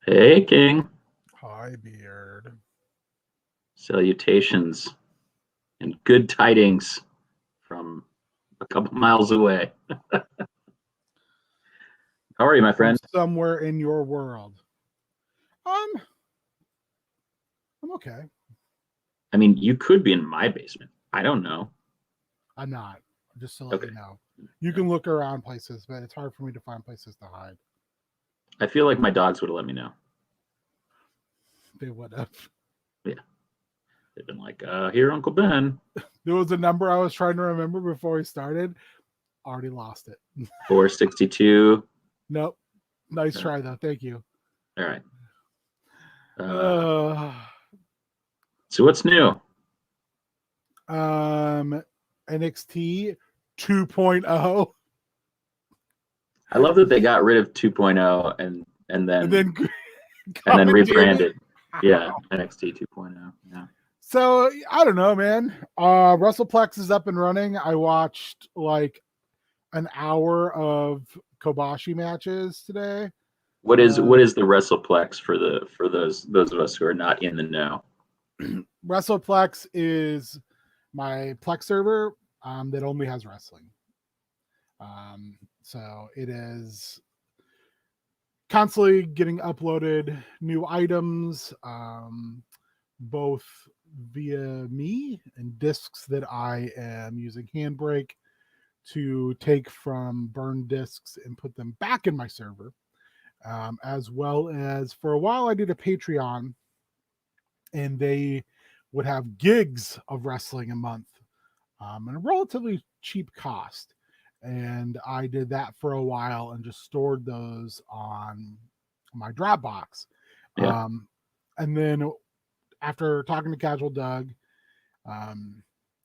Hey, King. Hi, Beard. Salutations and good tidings from a couple miles away. How are you, my From friend? somewhere in your world. Um, I'm okay. I mean, you could be in my basement. I don't know. I'm not. Just to let Okay. you know. You Yeah. can look around places, but it's hard for me to find places to hide. I feel like my dogs would have let me know. They would have. Yeah. They've been like, here, Uncle Ben. There was a number I was trying to remember before we started. Already lost it. 462. Nope. Nice No. try though. Thank you. All right. Uh, So what's new? NXT 2.0. I love that they got rid of 2.0 and And then then rebranded. Yeah, NXT 2.0. Yeah. So I don't know, man. Wrestleplex is up and running. I watched like an hour of Kobashi matches today. What is the Wrestleplex for those of us who are not in the know? Wrestleplex is my Plex server that only has wrestling. So it is constantly getting uploaded new items, both via me and discs that I am using Handbrake to take from burned discs and put them back in my server. As well as for a while, I did a Patreon and they would have gigs of wrestling a month at a relatively cheap cost. And I did that for a while and just stored those on my Dropbox. Yeah. And then after talking to Casual Doug,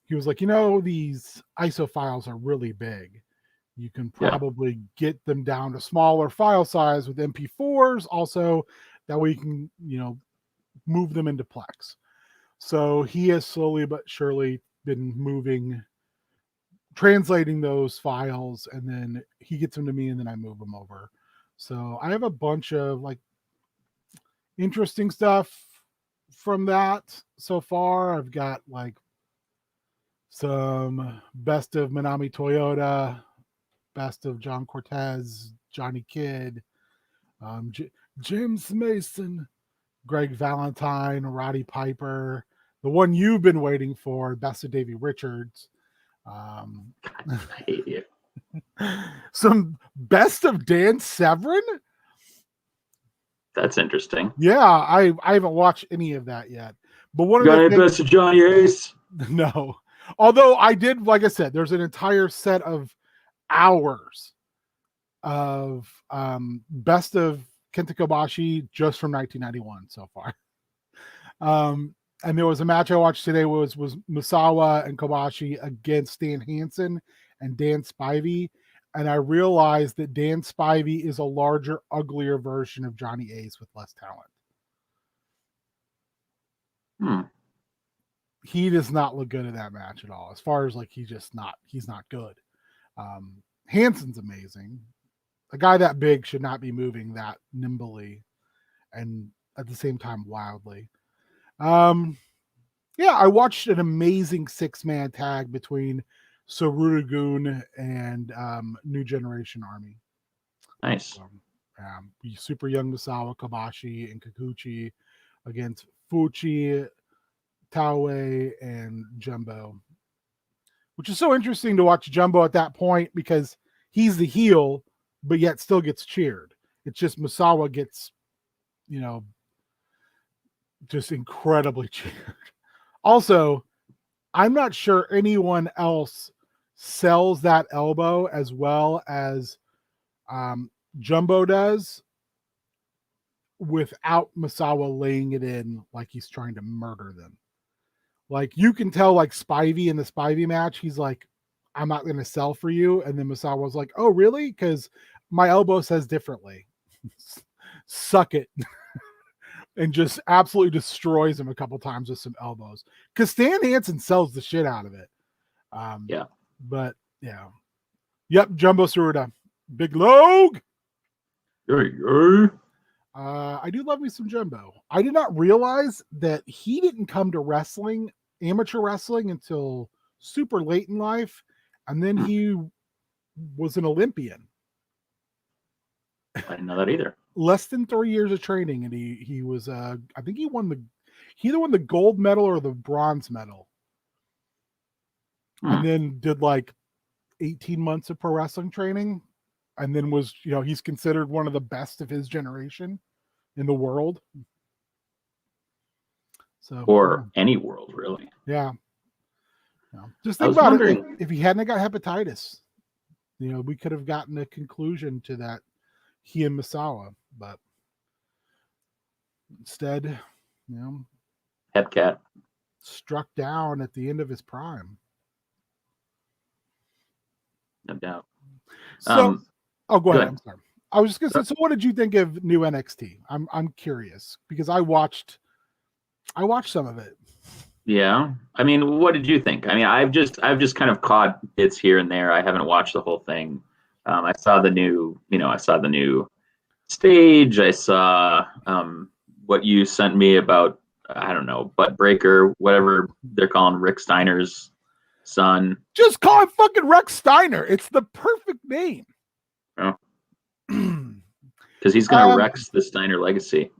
he was like, these ISO files are really big. You can probably get them down to smaller file size with MP4s. Also, that way you can, move them into Plex. So he has slowly but surely been translating those files, and then he gets them to me, and then I move them over. So I have a bunch of like interesting stuff from that so far. I've got like some best of Manami Toyota, best of John Cortez, Johnny Kidd, James Mason, Greg Valentine, Roddy Piper, the one you've been waiting for, best of Davey Richards. I hate you. Some best of Dan Severn. That's interesting. Yeah, I haven't watched any of that yet. But one Got of any the things, best of Johnny Ace? no. Although I did, like I said, there's an entire set of hours of best of Kenta Kobashi just from 1991 so far. And there was a match I watched today was Musawa and Kobashi against Stan Hansen and Dan Spivey. And I realized that Dan Spivey is a larger, uglier version of Johnny Ace with less talent. He does not look good in that match at all. As far as like he's not good. Hansen's amazing. A guy that big should not be moving that nimbly and at the same time wildly. Yeah, I watched an amazing 6-man tag between Sarudagun and New Generation Army. Nice. Super Young Misawa, Kobashi, and Kikuchi against Fuchi, Taue, and Jumbo. Which is so interesting to watch Jumbo at that point because he's the heel, but yet still gets cheered. It's just Misawa gets, just incredibly cheered. Also, I'm not sure anyone else sells that elbow as well as Jumbo does without Misawa laying it in like he's trying to murder them. Like you can tell, like Spivey in the Spivey match, he's like, I'm not going to sell for you. And then Misawa was like, oh, really? Because my elbow says differently. Suck it. And just absolutely destroys him a couple times with some elbows. Because Stan Hansen sells the shit out of it. Yeah. But yeah. Yep, Jumbo Suruda. Big Log. Hey. I do love me some Jimbo. I did not realize that he didn't come to wrestling, amateur wrestling, until super late in life, and then he was an Olympian. I didn't know that either. Less than 3 years of training, and he was I think he either won the gold medal or the bronze medal, and then did like 18 months of pro wrestling training, and then was, he's considered one of the best of his generation in the world. So, or any world, really. Yeah. Just think about it. If he hadn't got hepatitis, we could have gotten a conclusion to that, he and Misawa, but instead, Hepcat struck down at the end of his prime. No doubt. So, go ahead. I'm sorry. I was just gonna say. So, what did you think of new NXT? I'm curious because I watched some of it. Yeah, I mean, what did you think? I mean, I've just kind of caught bits here and there. I haven't watched the whole thing. I saw the new, stage. I saw what you sent me about, I don't know, Butt Breaker, whatever they're calling Rick Steiner's son. Just call him fucking Rex Steiner. It's the perfect name. Oh. Because he's going to Rex the Steiner legacy.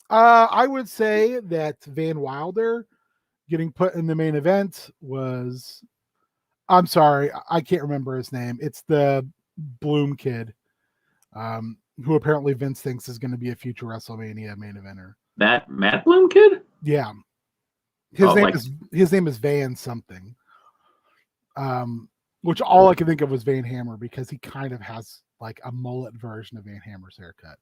I would say that Van Wilder getting put in the main event was, I'm sorry, I can't remember his name. It's the Bloom kid, who apparently Vince thinks is going to be a future WrestleMania main eventer. Matt Bloom kid? Yeah. His name is Van something. Which all I could think of was Van Hammer, because he kind of has like a mullet version of Van Hammer's haircut.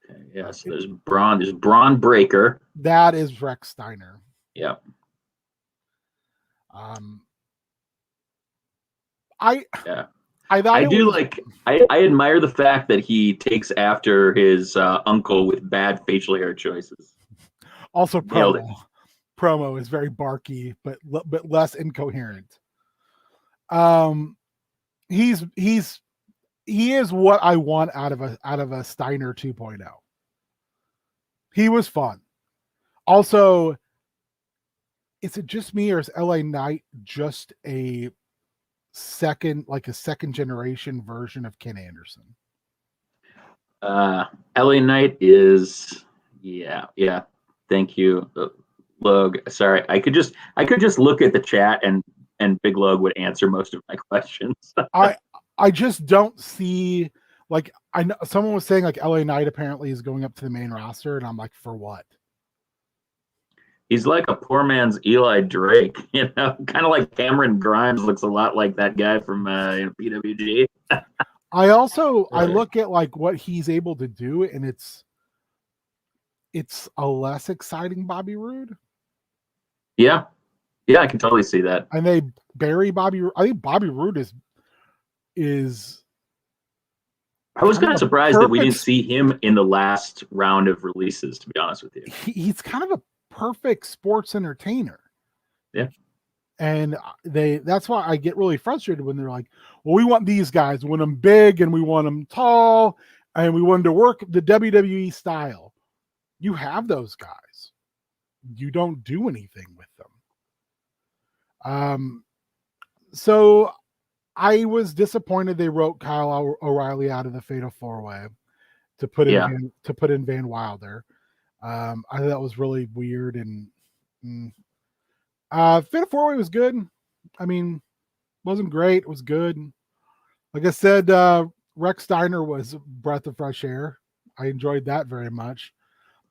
Okay, yeah, so there's Braun Breaker. That is Rex Steiner. Yep. I admire the fact that he takes after his uncle with bad facial hair choices. Also, promo is very barky, but less incoherent. He is what I want out of a Steiner 2.0. He was fun. Also, is it just me, or is LA Knight just a second generation version of Ken Anderson? LA Knight is, yeah. Thank you, Log. Sorry, I could just look at the chat and Big Log would answer most of my questions. I just don't see, like, I know someone was saying like LA Knight apparently is going up to the main roster, and I'm like, for what? He's like a poor man's Eli Drake, kind of like Cameron Grimes looks a lot like that guy from PWG. I look at like what he's able to do, and it's a less exciting Bobby Roode. Yeah, I can totally see that. And they bury Bobby. I think Bobby Roode is. I was kind of surprised that we didn't see him in the last round of releases, to be honest with you. He's kind of a perfect sports entertainer. Yeah. And that's why I get really frustrated when they're like, well, we want these guys, we want them big and we want them tall and we want them to work the WWE style. You have those guys. You don't do anything with them. So I was disappointed they wrote Kyle O'Reilly out of the Fatal 4-Way to put in Van Wilder. I thought that was really weird, and Fatal 4-Way was good. I mean, wasn't great. It was good. Like I said, Rex Steiner was a breath of fresh air. I enjoyed that very much.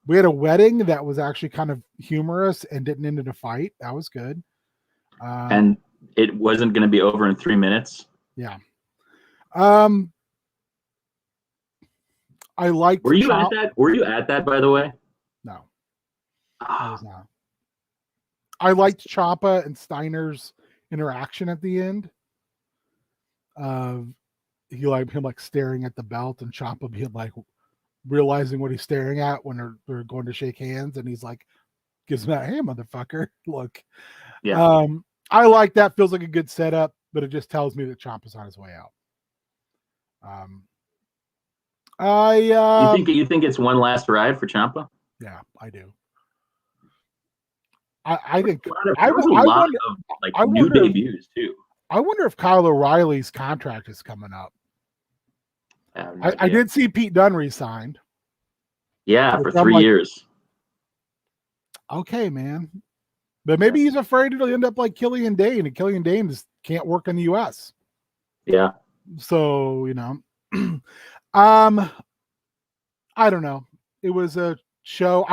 We had a wedding that was actually kind of humorous and didn't end in a fight. That was good. And it wasn't going to be over in 3 minutes. Yeah. I liked. Were you at that? Were you at that, by the way? No, I was not. I liked Ciampa and Steiner's interaction at the end. He like him like staring at the belt, and Ciampa being like realizing what he's staring at when they're going to shake hands, and he's like gives him that, hey motherfucker, look. Yeah. I like that. Feels like a good setup, but it just tells me that Ciampa's on his way out. You think it's one last ride for Ciampa? Yeah, I do. I think There was a lot of like new debuts too. I wonder if Kyle O'Reilly's contract is coming up. I did see Pete Dunne re-signed. Yeah, for 3 years. Okay, man. But maybe he's afraid it'll end up like Killian Dane, and Killian Dane just can't work in the US. Yeah. So, I don't know. It was a show.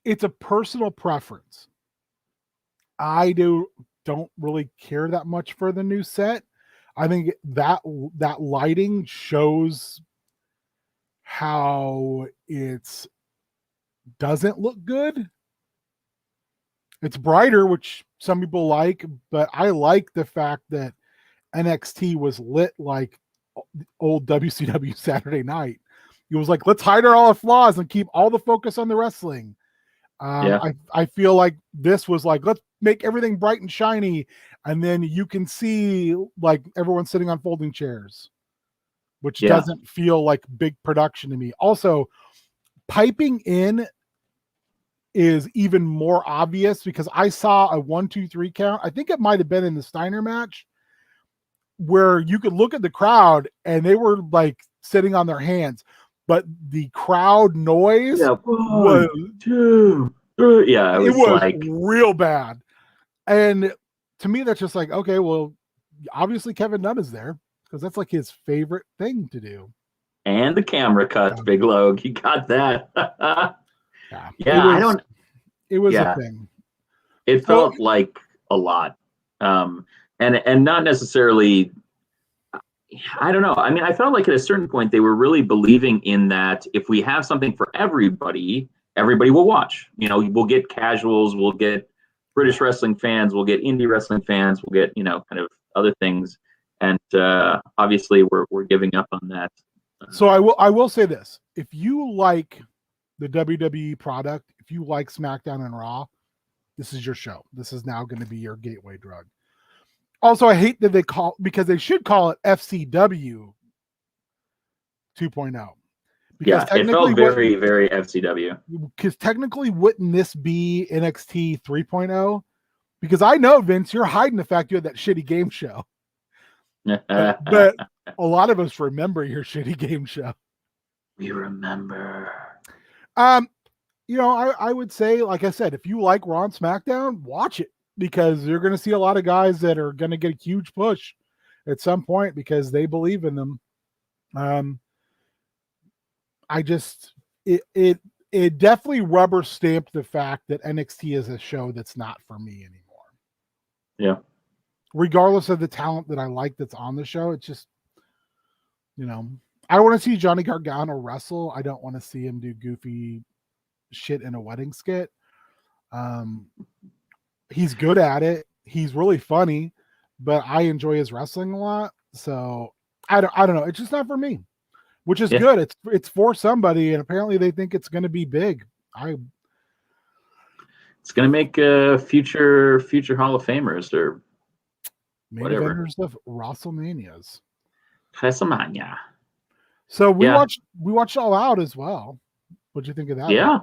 It's a personal preference. I don't really care that much for the new set. I think that lighting shows how it doesn't look good. It's brighter, which some people like, but I like the fact that NXT was lit like old WCW Saturday Night. It was like, let's hide all our flaws and keep all the focus on the wrestling. I feel like this was like, let's make everything bright and shiny, and then you can see like everyone sitting on folding chairs, which doesn't feel like big production to me. Also, piping in is even more obvious because I saw a 1, 2, 3 count. I think it might have been in the Steiner match where you could look at the crowd and they were like sitting on their hands, but the crowd noise was it was like real bad. And to me, that's just like, okay, well, obviously Kevin Dunn is there because that's like his favorite thing to do. And the camera cuts, Big Log. He got that. It was a thing. It felt like a lot. And not necessarily, I don't know. I mean, I felt like at a certain point they were really believing in that if we have something for everybody will watch. We'll get casuals, we'll get British wrestling fans, we'll get indie wrestling fans, we'll get, kind of other things. And obviously we're giving up on that. So I will say this. If you like the WWE product, if you like SmackDown and Raw, this is your show. This is now going to be your gateway drug. Also, I hate that because they should call it FCW 2.0. Because it felt very, very FCW. Because technically, wouldn't this be NXT 3.0? Because I know, Vince, you're hiding the fact you had that shitty game show. But a lot of us remember your shitty game show. We remember. I would say, like I said, if you like Raw and SmackDown, watch it because you're going to see a lot of guys that are going to get a huge push at some point because they believe in them. It definitely rubber stamped the fact that NXT is a show that's not for me anymore. Yeah. Regardless of the talent that I like that's on the show, it's just, I want to see Johnny Gargano wrestle. I don't want to see him do goofy shit in a wedding skit. He's good at it. He's really funny, but I enjoy his wrestling a lot. So I don't know. It's just not for me, which is good. It's for somebody, and apparently they think it's going to be big. It's going to make future Hall of Famers or main eventers of WrestleManias. WrestleMania. So we watched All Out as well. What'd you think of that? Yeah.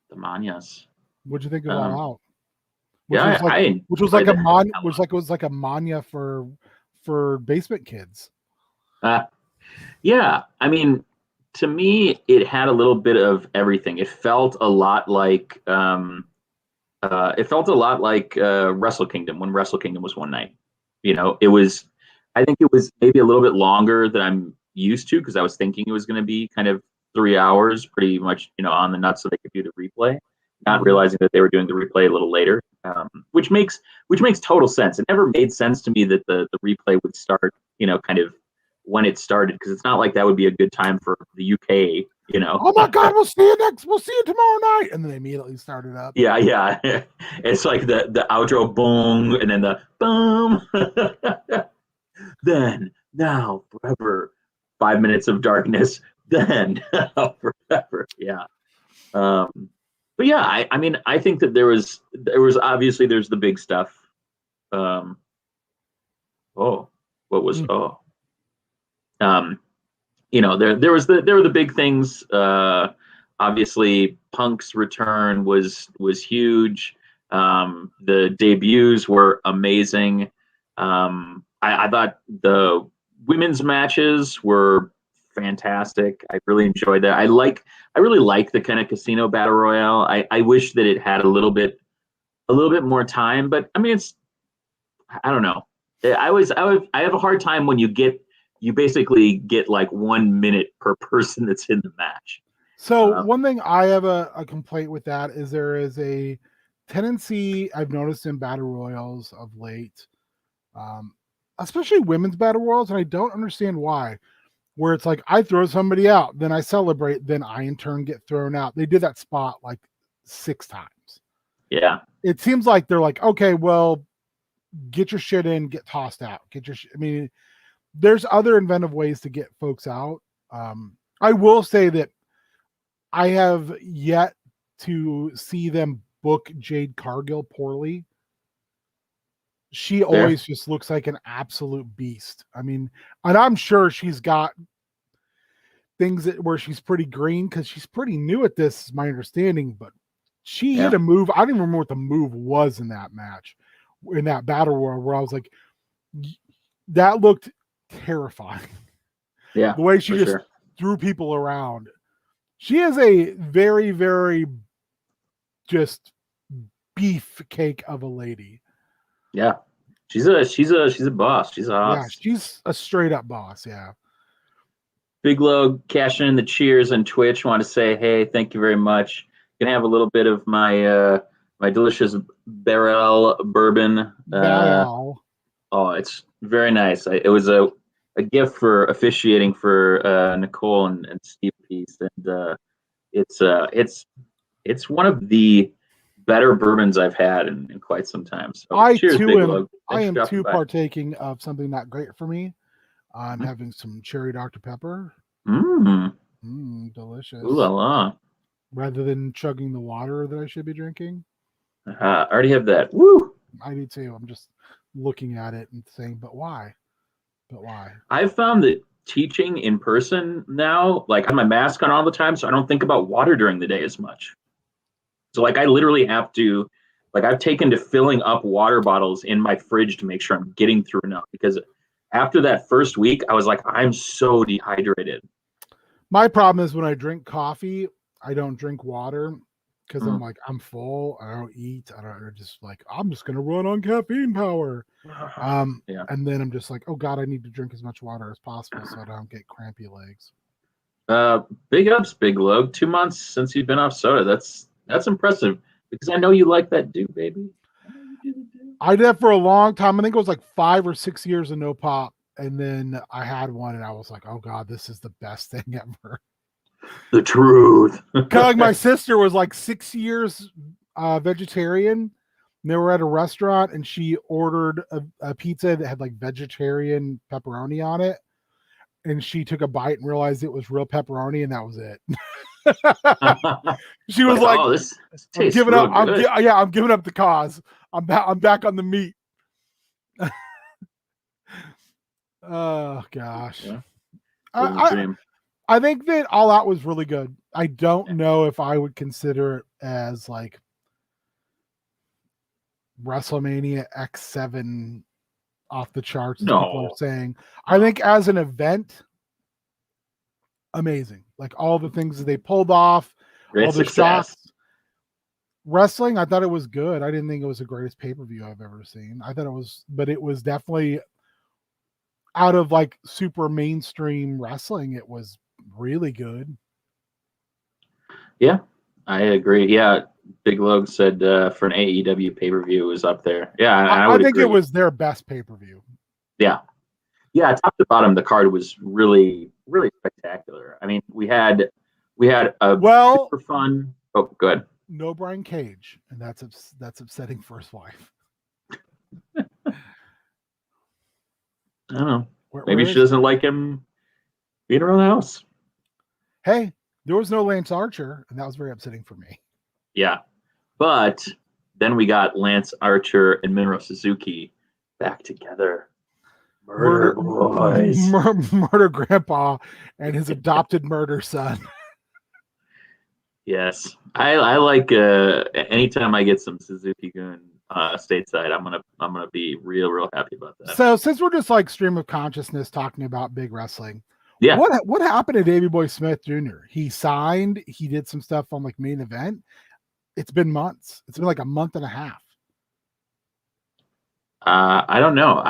The Manias. What'd you think of All Out? Which was like a mania for basement kids. Yeah. I mean, to me, it had a little bit of everything. It felt a lot like Wrestle Kingdom when Wrestle Kingdom was one night. I think it was maybe a little bit longer than I'm used to because I was thinking it was going to be kind of 3 hours, pretty much, on the nuts so they could do the replay, not realizing that they were doing the replay a little later, which makes total sense. It never made sense to me that the replay would start, kind of when it started, because it's not like that would be a good time for the UK, Oh my God, we'll see you tomorrow night. And then they immediately started up. Yeah. It's like the outro boom and then the boom. Then, now, forever, 5 minutes of darkness, then, forever. Yeah. But yeah, I mean, I think that there was obviously there's the big stuff. there were the big things. Obviously, Punk's return was huge. The debuts were amazing. I thought the women's matches were fantastic. I really enjoyed that. I really like the kind of casino battle royale. I wish that it had a little bit more time, but I mean, I don't know. I have a hard time when you basically get like 1 minute per person that's in the match. So one thing I have a complaint with that is there is a tendency I've noticed in battle royals of late, especially women's battle royals, and I don't understand why, where it's like I throw somebody out, then I celebrate, then I in turn get thrown out. They did that spot like 6 times. Yeah. It seems like they're like, okay, well, get your shit in, get tossed out. I mean, there's other inventive ways to get folks out. I will say that I have yet to see them book Jade Cargill poorly. She always just looks like an absolute beast. I mean, and I'm sure she's got things where she's pretty green because she's pretty new at this, is my understanding, but she hit a move. I don't even remember what the move was in that match, in that battle royal, where I was like, that looked terrifying. Yeah. The way she just threw people around. She is a very, very just beef cake of a lady. Yeah. She's a boss. She's Yeah, she's a straight up boss. Yeah. Big Log cashing in the cheers on Twitch. Want to say, hey, thank you very much. Gonna have a little bit of my my delicious barrel bourbon. Wow. Oh, it's very nice. It was a gift for officiating for Nicole and Steve Peace, and it's one of the better bourbons I've had in quite some time. So cheers, Big Log. I am too partaking of something not great for me. I'm having some cherry Dr. Pepper. Delicious. Ooh la la. Rather than chugging the water that I should be drinking. I already have that. Woo! I do too. I'm just looking at it and saying, but why? I've found that teaching in person now, like I have my mask on all the time, so I don't think about water during the day as much. So like I literally have to, like I've taken to filling up water bottles in my fridge to make sure I'm getting through enough, because after that first week, I was like, I'm so dehydrated. My problem is when I drink coffee, I don't drink water because I'm like, I'm full. I don't eat. I'm just going to run on caffeine power. And then I'm just like, oh God, I need to drink as much water as possible so I don't get crampy legs. Big ups, Big Log. 2 months since you've been off soda. That's impressive, because I know you like that dew, baby. I did that for a long time. I think it was like 5 or 6 years of no pop. And then I had one and I was like, oh God, this is the best thing ever. The truth. Kind of like my sister was like 6 years vegetarian. And they were at a restaurant and she ordered a pizza that had like vegetarian pepperoni on it. And she took a bite and realized it was real pepperoni, and that was it. She was like, "Oh, this tastes real good." I'm giving up the cause. I'm back on the meat." Oh gosh. Yeah. I think that All Out was really good. I don't know if I would consider it as like WrestleMania X7 off the charts, as people are saying. I think as an event, amazing. Like all the things that they pulled off, great all the success. shots. Wrestling, I thought it was good. I didn't think it was the greatest pay-per-view I've ever seen. I thought it was, but it was definitely out of like super mainstream wrestling, it was really good. Yeah, I agree. Yeah, Big Log said for an AEW pay-per-view was up there. Yeah, I would think agree. It was their best pay-per-view. Yeah, top to bottom, the card was really, really spectacular. I mean, we had a super fun. Oh, good. No Brian Cage, and that's upsetting for his wife. I don't know. Maybe she doesn't like him being around the house. Hey, there was no Lance Archer, and that was very upsetting for me. Yeah, but then we got Lance Archer and Minoru Suzuki back together. Murder boys. Murder grandpa and his adopted murder son. Yes, I like anytime I get some Suzuki-gun stateside, I'm gonna be real happy about that. So since we're just like stream of consciousness talking about big wrestling, Yeah, what happened to Davey Boy Smith Jr.? He signed, he did some stuff on like Main Event. It's been months. It's been like a month and a half. I don't know.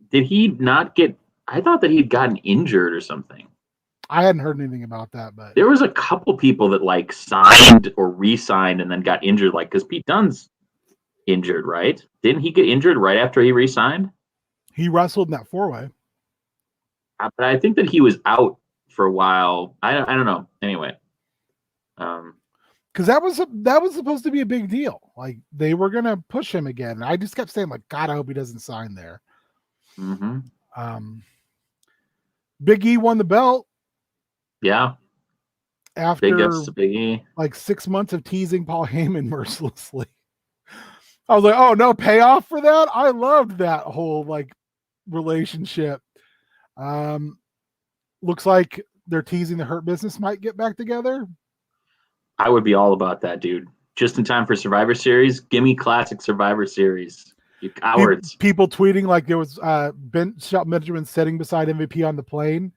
Did he not get? I thought that he'd gotten injured or something. I hadn't heard anything about that, but there was a couple people that like signed or re-signed and then got injured, like because Pete Dunne's injured, right? Didn't he get injured right after he re-signed? He wrestled in that 4-way. But I think that he was out for a while. I don't know. Anyway, because that was supposed to be a big deal. Like they were gonna push him again. I just kept saying, like, God, I hope he doesn't sign there. Big E won the belt. Yeah. After Big E. Like 6 months of teasing Paul Heyman mercilessly. I was like, oh, no payoff for that? I loved that whole like relationship. Looks like they're teasing the Hurt Business might get back together. I would be all about that, dude. Just in time for Survivor Series. Give me classic Survivor Series. You cowards. People tweeting like there was Shelton Benjamin sitting beside MVP on the plane.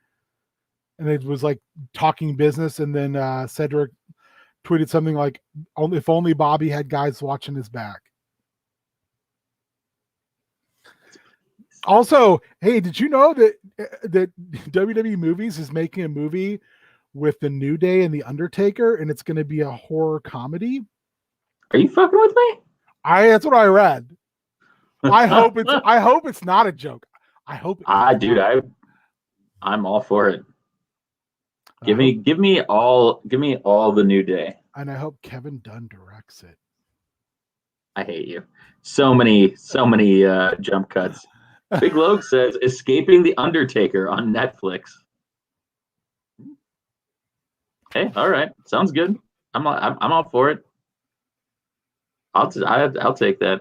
And it was like talking business. And then Cedric tweeted something like, if only Bobby had guys watching his back. Also, hey, did you know that WWE Movies is making a movie with the New Day and the Undertaker, and it's going to be a horror comedy? Are you fucking with me? That's what I read. I hope it's not a joke. I hope. Dude, I'm all for it. Give me all the New Day. And I hope Kevin Dunn directs it. I hate you. So many jump cuts. Big Logue says Escaping the Undertaker on Netflix. Hey, all right. Sounds good. I'm all for it. I'll take that.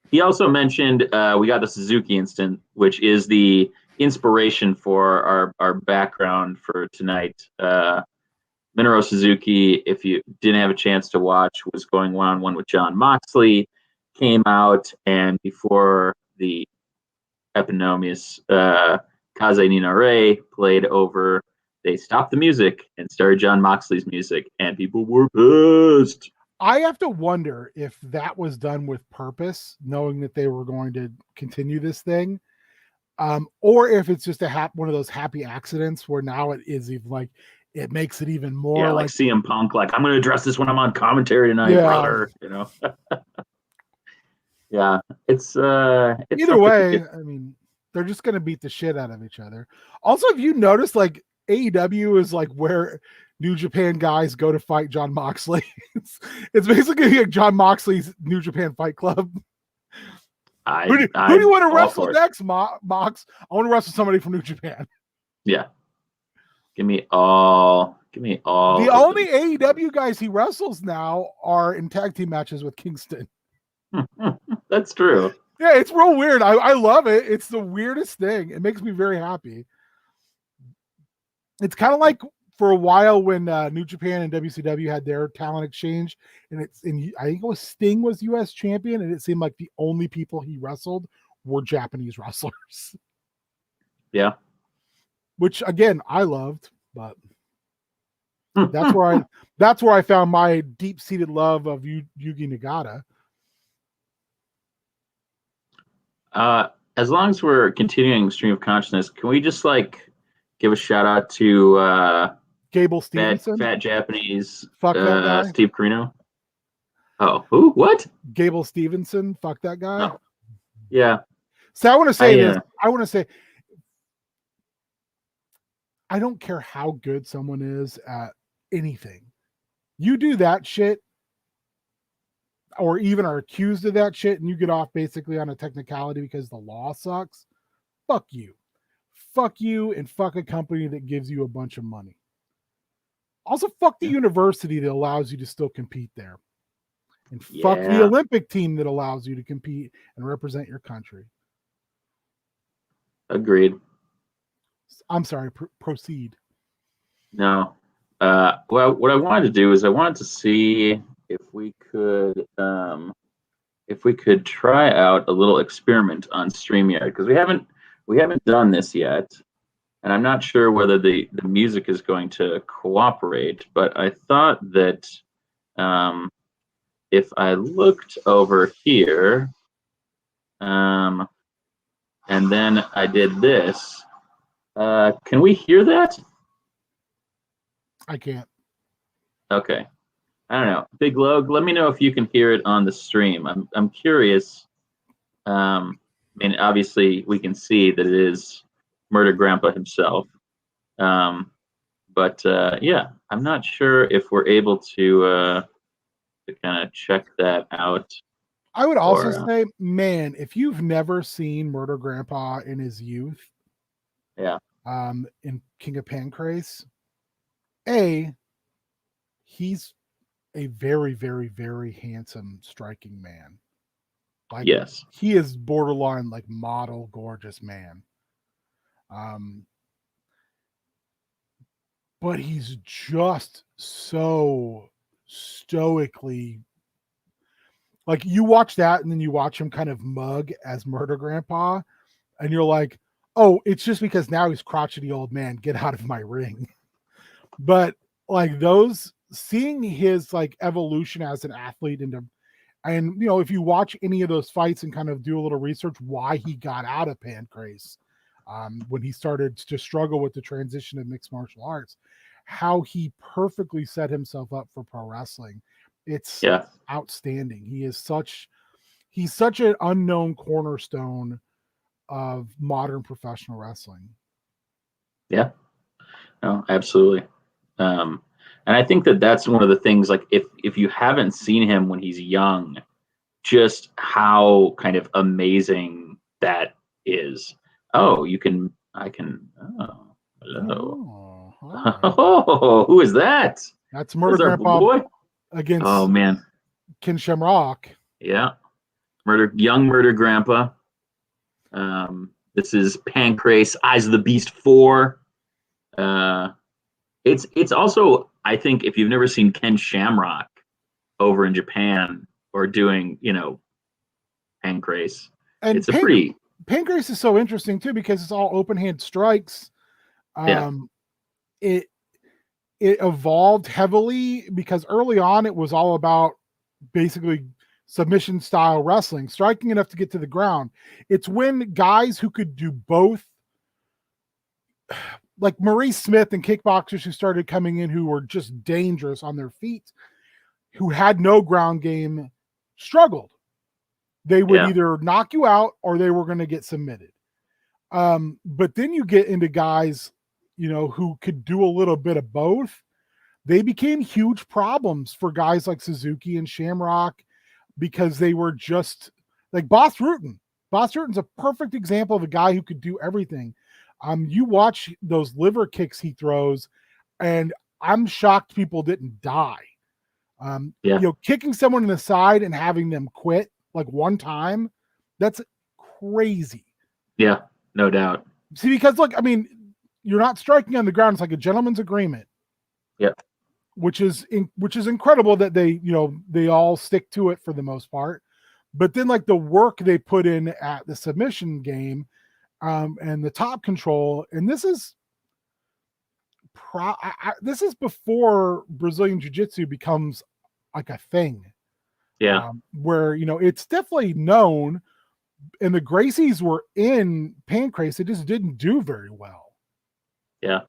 He also mentioned we got the Suzuki instant, which is the inspiration for our background for tonight. Minoru Suzuki, if you didn't have a chance to watch, was going one-on-one with Jon Moxley, came out, and before the eponymous Kaze Ninare played over, they stopped the music and started Jon Moxley's music, and people were pissed. I have to wonder if that was done with purpose, knowing that they were going to continue this thing, or if it's just one of those happy accidents where now it is even like it makes it even more like CM Punk, like I'm going to address this when I'm on commentary tonight, brother. You know. Yeah, it's either way. I mean, they're just going to beat the shit out of each other. Also, if you notice, like AEW is like where New Japan guys go to fight Jon Moxley. It's basically like Jon Moxley's New Japan Fight Club. Who do you want to wrestle next, Mox? I want to wrestle somebody from New Japan. Yeah. Give me all. The only AEW guys he wrestles now are in tag team matches with Kingston. That's true. Yeah, it's real weird. I love it. It's the weirdest thing. It makes me very happy. It's kind of like for a while when New Japan and WCW had their talent exchange, and I think it was Sting was U.S. champion, and it seemed like the only people he wrestled were Japanese wrestlers. Yeah. Which again, I loved, but that's where I found my deep-seated love of Yugi Nagata. As long as we're continuing stream of consciousness, can we just like give a shout out to Gable Stevenson, fat Japanese fuck that guy. Steve Carino? Oh, who? What? Gable Stevenson, fuck that guy. Oh. Yeah. So I want to say this. I want to say I don't care how good someone is at anything. You do that shit, or even are accused of that shit, and you get off basically on a technicality because the law sucks. Fuck you. Fuck you, and fuck a company that gives you a bunch of money. Also, fuck the university that allows you to still compete there. And fuck the Olympic team that allows you to compete and represent your country. Agreed. I'm sorry. Proceed. No. Well, what I wanted to do is I wanted to see if we could try out a little experiment on StreamYard, because we haven't done this yet, and I'm not sure whether the music is going to cooperate. But I thought that if I looked over here, and then I did this, can we hear that? I can't. Okay. I don't know. Big Log, let me know if you can hear it on the stream. I'm curious. I mean, obviously, we can see that it is Murder Grandpa himself. But yeah, I'm not sure if we're able to kind of check that out. I would also say, man, if you've never seen Murder Grandpa in his youth, yeah, in King of Pancrase, he's a very, very, very handsome, striking man. Like, yes, he is borderline like model gorgeous man. But he's just so stoically, like, you watch that and then you watch him kind of mug as Murder Grandpa, and you're like, oh, it's just because now he's crotchety old man, get out of my ring. But like, those, seeing his like evolution as an athlete into, and you know, if you watch any of those fights and kind of do a little research why he got out of Pancrase, when he started to struggle with the transition of mixed martial arts, how he perfectly set himself up for pro wrestling. It's outstanding. He's such an unknown cornerstone of modern professional wrestling. Yeah, no, absolutely. And I think that that's one of the things, like, if you haven't seen him when he's young, just how kind of amazing that is. Oh, oh, hello. Oh, who is that? That's Murder Grandpa boy against oh man, Ken Shamrock. Yeah, young Murder Grandpa. This is Pancrase Eyes of the Beast 4. It's also, I think, if you've never seen Ken Shamrock over in Japan or doing, Pancrase, and it's a pretty. Pancrase is so interesting too because it's all open hand strikes. It evolved heavily because early on it was all about basically submission style wrestling, striking enough to get to the ground. It's when guys who could do both, like Maurice Smith and kickboxers who started coming in who were just dangerous on their feet, who had no ground game, struggled. They would either knock you out or they were going to get submitted. But then you get into guys, who could do a little bit of both. They became huge problems for guys like Suzuki and Shamrock because they were just like Boss Rutan. Boss Rutan's a perfect example of a guy who could do everything. You watch those liver kicks he throws, and I'm shocked people didn't die. Kicking someone in the side and having them quit like one time, that's crazy. Yeah, no doubt. See, because you're not striking on the ground. It's like a gentleman's agreement. Yeah. Which is incredible that they all stick to it for the most part. But then like the work they put in at the submission game, and the top control, and this is before Brazilian Jiu-Jitsu becomes like a thing. Yeah. Where it's definitely known, and the Gracies were in Pancrase. It just didn't do very well. Yeah.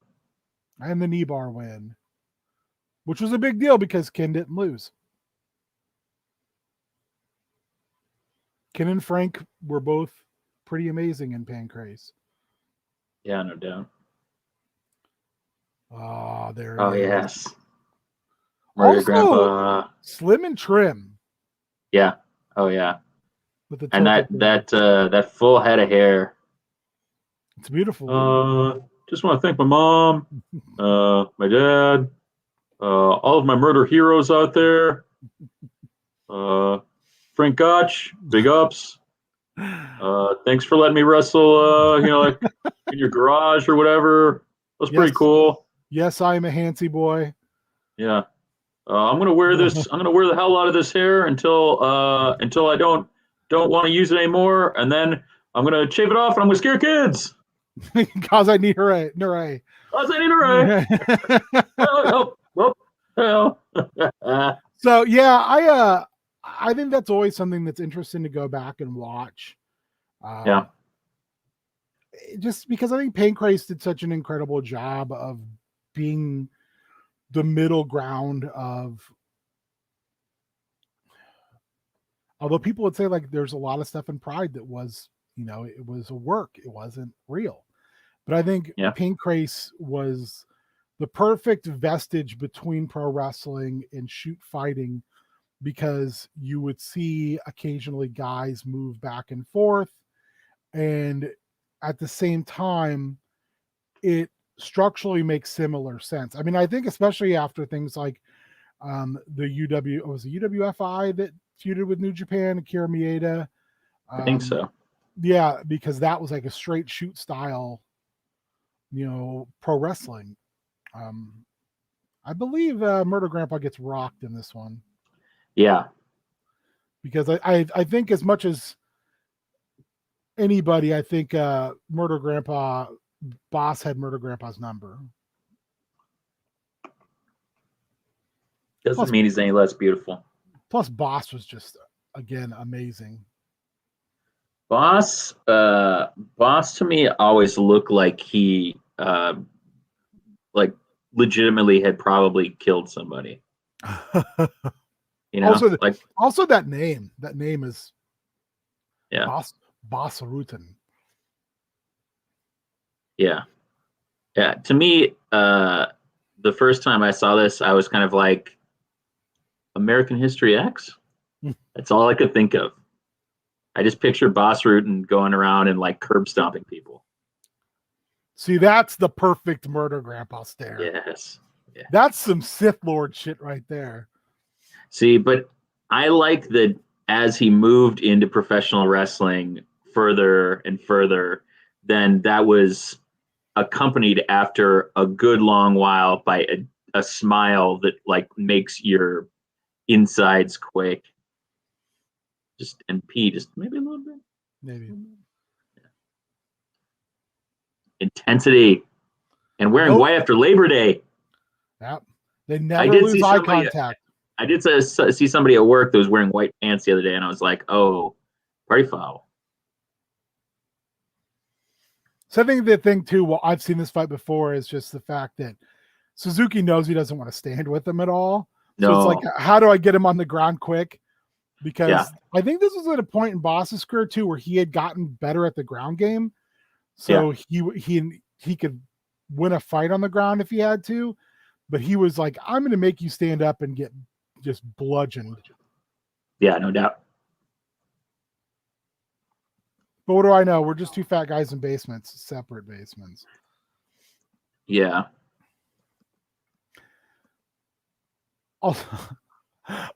And the knee bar win, which was a big deal because Ken didn't lose. Ken and Frank were both pretty amazing in Pancrase. Yeah, no doubt. Oh, there. Oh, yes. Murder Grandpa. Slim and trim. Yeah. Oh, yeah. And that full head of hair. It's beautiful. Just want to thank my mom, my dad, all of my murder heroes out there. Frank Gotch, big ups. Thanks for letting me wrestle, like in your garage or whatever. That's pretty cool. Yes, I am a handsy boy. Yeah. I'm gonna wear this. I'm gonna wear the hell out of this hair until I don't want to use it anymore, and then I'm gonna shave it off and I'm gonna scare kids. Cause I need hooray. Cause I need hooray. So yeah, I think that's always something that's interesting to go back and watch. Yeah. Just because I think Pancrase did such an incredible job of being the middle ground of, although people would say like there's a lot of stuff in Pride that was, it was a work, it wasn't real. But I think Pancrase was the perfect vestige between pro wrestling and shoot fighting, because you would see occasionally guys move back and forth, and at the same time it structurally makes similar sense. I mean, I think especially after things like the UWFI that feuded with New Japan, Akira Mieda. I think so. Yeah, because that was like a straight shoot style, pro wrestling. I believe Murder Grandpa gets rocked in this one. Yeah. Because I think as much as anybody, I think Murder Grandpa, Boss had Murder Grandpa's number. Doesn't mean he's any less beautiful. Plus, Boss was just, again, amazing. Boss to me always looked like he like legitimately had probably killed somebody. Also that name is Boss Rutan. Yeah. To me, the first time I saw this, I was kind of like, American History X. That's all I could think of. I just pictured Boss Rutan going around and like curb stomping people. See, that's the perfect Murder Grandpa stare. Yes. Yeah. That's some Sith Lord shit right there. See, but I like that as he moved into professional wrestling further and further, then that was accompanied after a good long while by a smile that like makes your insides quake. And pee just maybe a little bit. Maybe. Yeah. Intensity. And wearing white after Labor Day. Yep. They never lose eye contact. I did see somebody at work that was wearing white pants the other day, and I was like, oh, party foul. So I think the thing too, well, I've seen this fight before, is just the fact that Suzuki knows he doesn't want to stand with him at all. So it's like, how do I get him on the ground quick? Because I think this was at a point in Boss's career too, where he had gotten better at the ground game. So he could win a fight on the ground if he had to, but he was like, I'm going to make you stand up and get just bludgeoned. Yeah, no doubt. But what do I know? We're just two fat guys in basements, separate basements. Yeah.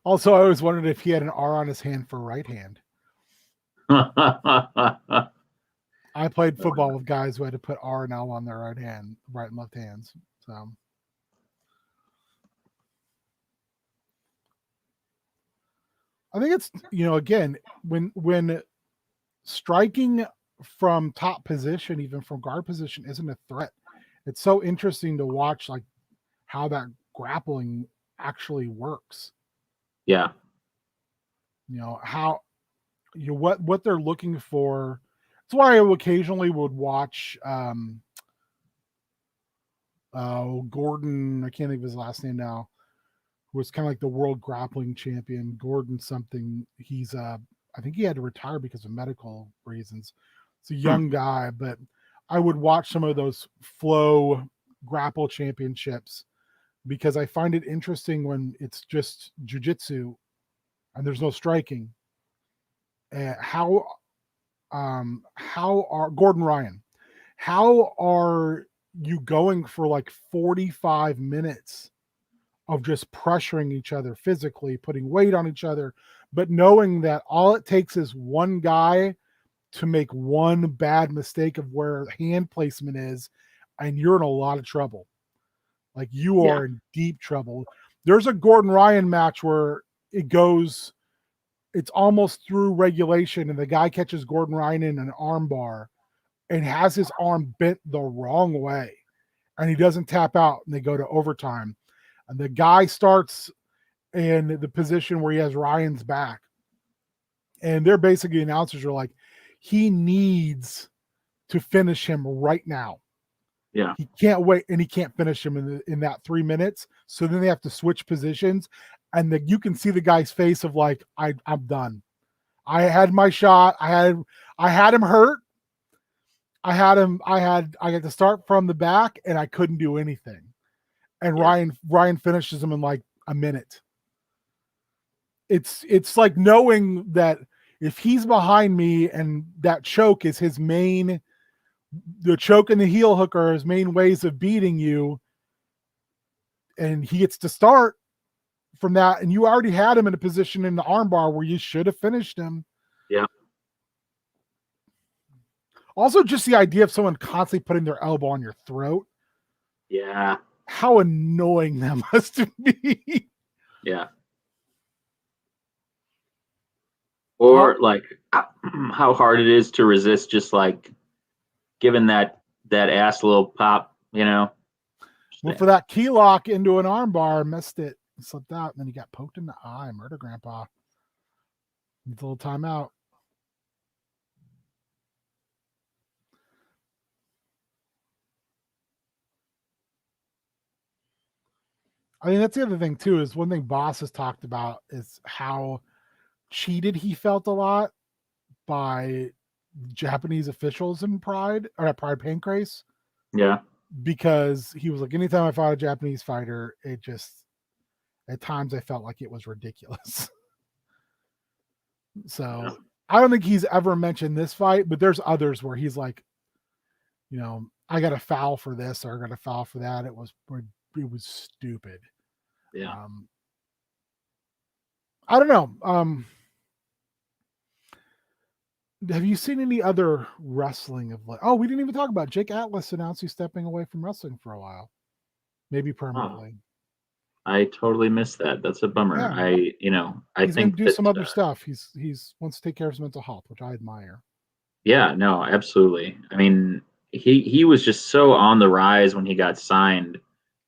Also, I was wondering if he had an R on his hand for right hand. I played football with guys who had to put R and L on their right and left hands. So I think it's, again, when striking from top position, even from guard position, isn't a threat, it's so interesting to watch like how that grappling actually works. Yeah. How what they're looking for. That's why I occasionally would watch Gordon, I can't think of his last name now, who was kind of like the world grappling champion, Gordon something. He's I think he had to retire because of medical reasons. It's a young guy, but I would watch some of those Flow grapple championships because I find it interesting when it's just jiu-jitsu and there's no striking. How are Gordon Ryan? How are you going for like 45 minutes of just pressuring each other physically, putting weight on each other, but knowing that all it takes is one guy to make one bad mistake of where hand placement is, and you're in a lot of trouble. Like, you are in deep trouble. There's a Gordon Ryan match where it's almost through regulation, and the guy catches Gordon Ryan in an arm bar and has his arm bent the wrong way, and he doesn't tap out, and they go to overtime. And the guy starts in the position where he has Ryan's back. And they're basically, announcers are like, he needs to finish him right now. Yeah. He can't wait, and he can't finish him in that 3 minutes. So then they have to switch positions, and you can see the guy's face of like, I'm done. I had my shot. I had him hurt. I got to start from the back, and I couldn't do anything. And Ryan finishes him in like a minute. It's like knowing that if he's behind me and that choke is the choke and the heel hook are his main ways of beating you, and he gets to start from that, and you already had him in a position in the armbar where you should have finished him. Yeah. Also, just the idea of someone constantly putting their elbow on your throat. Yeah. How annoying that must be. Yeah. Or like how hard it is to resist just like giving that ass a little pop, you know? Well, for that key lock into an armbar, missed it, slipped out, and then he got poked in the eye. Murder Grandpa. Needs a little timeout. I mean, that's the other thing too, is one thing Boss has talked about is how cheated he felt a lot by Japanese officials in Pride Pancrase. Yeah. Because he was like, anytime I fought a Japanese fighter, it just, at times I felt like it was ridiculous. So I don't think he's ever mentioned this fight, but there's others where he's like, you know, I got a foul for this or I got a foul for that. It was stupid. Yeah. I don't know. Have you seen any other wrestling of like? Oh, we didn't even talk about Jake Atlas announced he's stepping away from wrestling for a while, maybe permanently. I totally missed that. That's a bummer. Yeah. I he's think gonna do some other stuff. He's wants to take care of his mental health, which I admire. Yeah, no, absolutely. I mean, he was just so on the rise when he got signed.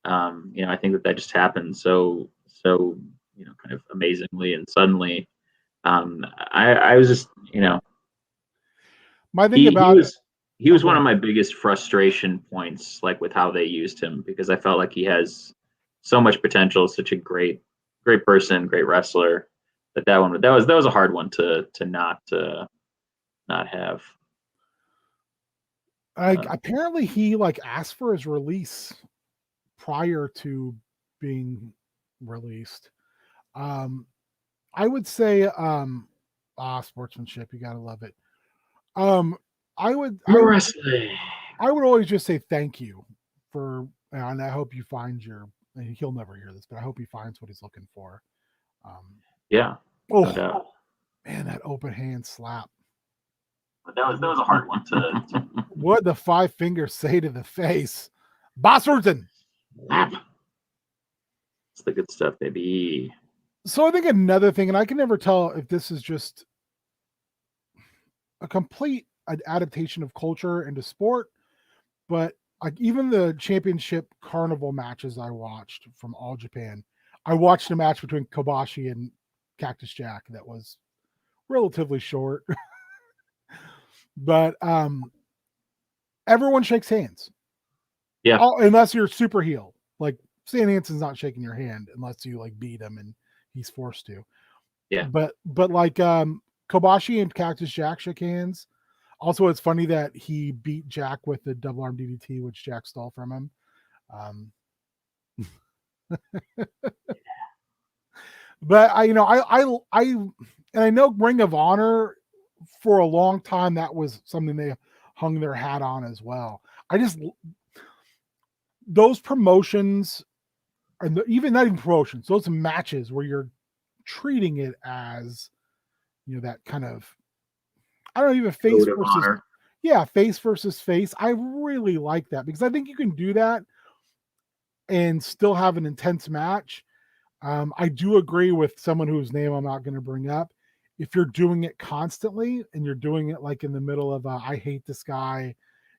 I think that just happened so kind of amazingly and suddenly. I was just, my thing about he was one of my biggest frustration points, like with how they used him, because I felt like he has so much potential, such a great person, great wrestler. That was a hard one to not have. Apparently he like asked for his release prior to being released. I would say sportsmanship, you gotta love it. I would always just say thank you for, and I hope you find and he'll never hear this, but I hope he finds what he's looking for. Yeah. Oh, no doubt. Man, that open hand slap. That was a hard one to What the 5 fingers say to the face? Bosswurden. It's the good stuff, baby. So I think another thing, and I can never tell if this is just a complete adaptation of culture into sport, but like even the championship carnival matches I watched from All Japan, I watched a match between Kobashi and Cactus Jack that was relatively short. But everyone shakes hands. Yeah. Unless you're super heel. Like Stan Hansen's not shaking your hand unless you like beat him and he's forced to. Yeah. But like Kobashi and Cactus Jack shook hands. Also, it's funny that he beat Jack with the double arm DDT, which Jack stole from him. But I know Ring of Honor for a long time, that was something they hung their hat on as well. Those promotions, and even not even promotions, those matches where you're treating it as, that kind of, I don't even face Code of versus honor. face versus face. I really like that because I think you can do that and still have an intense match. I do agree with someone whose name I'm not going to bring up. If you're doing it constantly and you're doing it like in the middle of I hate this guy,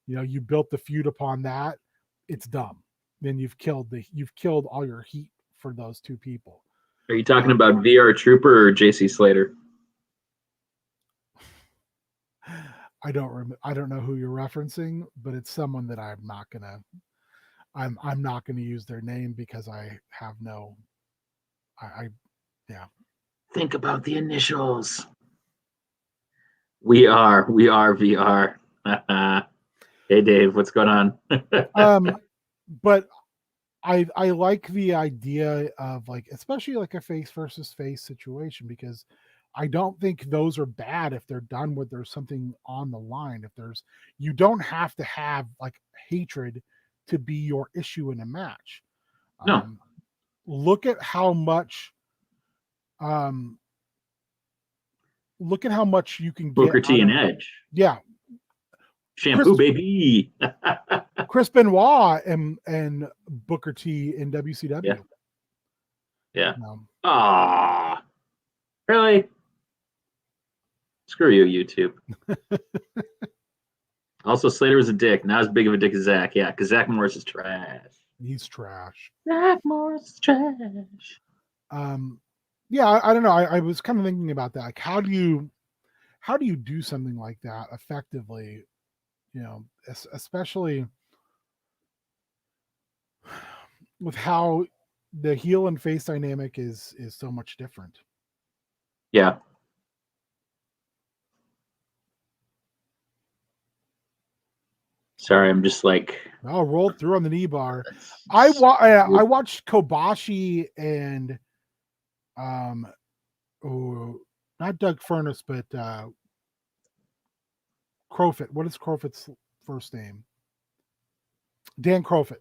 you built the feud upon that, it's dumb. Then you've killed all your heat for those two people. Are you talking about VR Trooper or JC Slater? I don't know who you're referencing, but it's someone that I'm not gonna use their name because I have no. Yeah. Think about the initials. We are VR. Hey Dave, what's going on? But I like the idea of especially like a face versus face situation, because I don't think those are bad if they're done with there's something on the line. You don't have to have hatred to be your issue in a match. No. Look at how much you can get Booker T and Edge. Yeah. Shampoo, baby. Chris Benoit and Booker T in WCW. Yeah. Ah, really? Screw you, YouTube. Also, Slater was a dick. Not as big of a dick as Zach. Yeah, because Zach Morris is trash. He's trash. Zach Morris is trash. Yeah, I don't know. I was kind of thinking about that. How do you do something like that effectively? Especially with how the heel and face dynamic is so much different. Yeah. Sorry, I'm just rolled through on the knee bar. I watched Kobashi and not Doug Furnace, but CrowFit. What is CrowFit's first name? Dan CrowFit.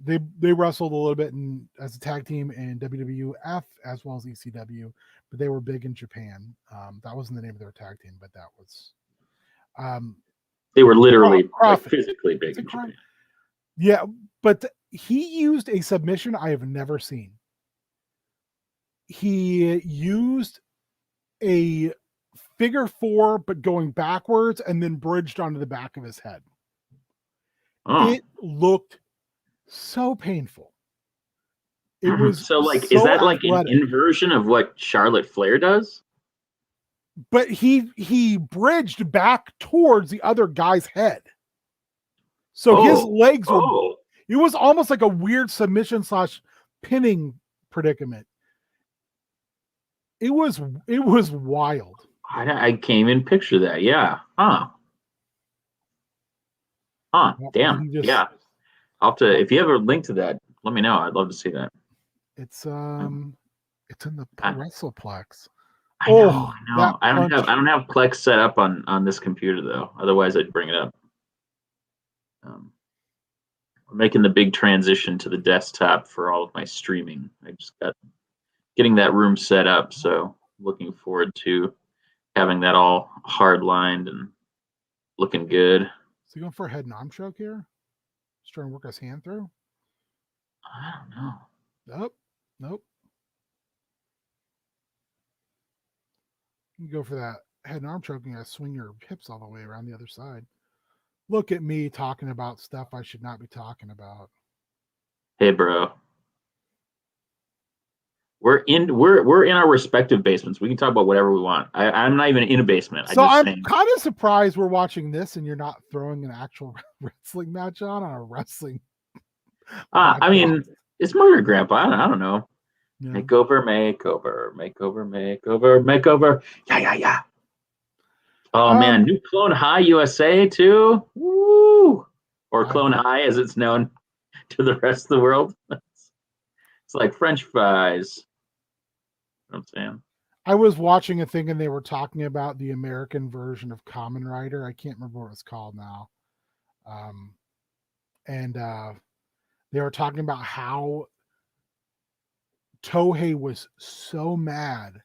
They wrestled a little bit as a tag team in WWF as well as ECW, but they were big in Japan. That wasn't the name of their tag team, but that was. They were literally physically big in Japan. Yeah, but he used a submission I have never seen. He used a figure four, but going backwards and then bridged onto the back of his head. Oh. It looked so painful. It was is that like an inversion of what Charlotte Flair does? But he bridged back towards the other guy's head. So his legs were it was almost like a weird submission / pinning predicament. It was wild. I can't even picture that. Yeah. Damn. Yeah. I'll have to, if you have a link to that, let me know. I'd love to see that. It's in the Wrestlingplex. I know. I don't have Plex set up on this computer though. Otherwise I'd bring it up. We're making the big transition to the desktop for all of my streaming. I just got getting that room set up, so looking forward to having that all hard lined and looking good. Is he going for a head and arm choke here? Just trying to work his hand through? I don't know. Nope. You go for that head and arm choke and you swing your hips all the way around the other side. Look at me talking about stuff I should not be talking about. Hey, bro. We're in our respective basements. We can talk about whatever we want. I'm not even in a basement. So I'm kind of surprised we're watching this and you're not throwing an actual wrestling match on a wrestling. I mean, it's Murder Grandpa. I don't know. Yeah. Makeover. Yeah. Oh man, new Clone High USA too. Woo! Or Clone High as it's known to the rest of the world. It's like French fries. You know what I'm saying? I was watching a thing and they were talking about the American version of Kamen Rider. I can't remember what it's called now. And they were talking about how Tohei was so mad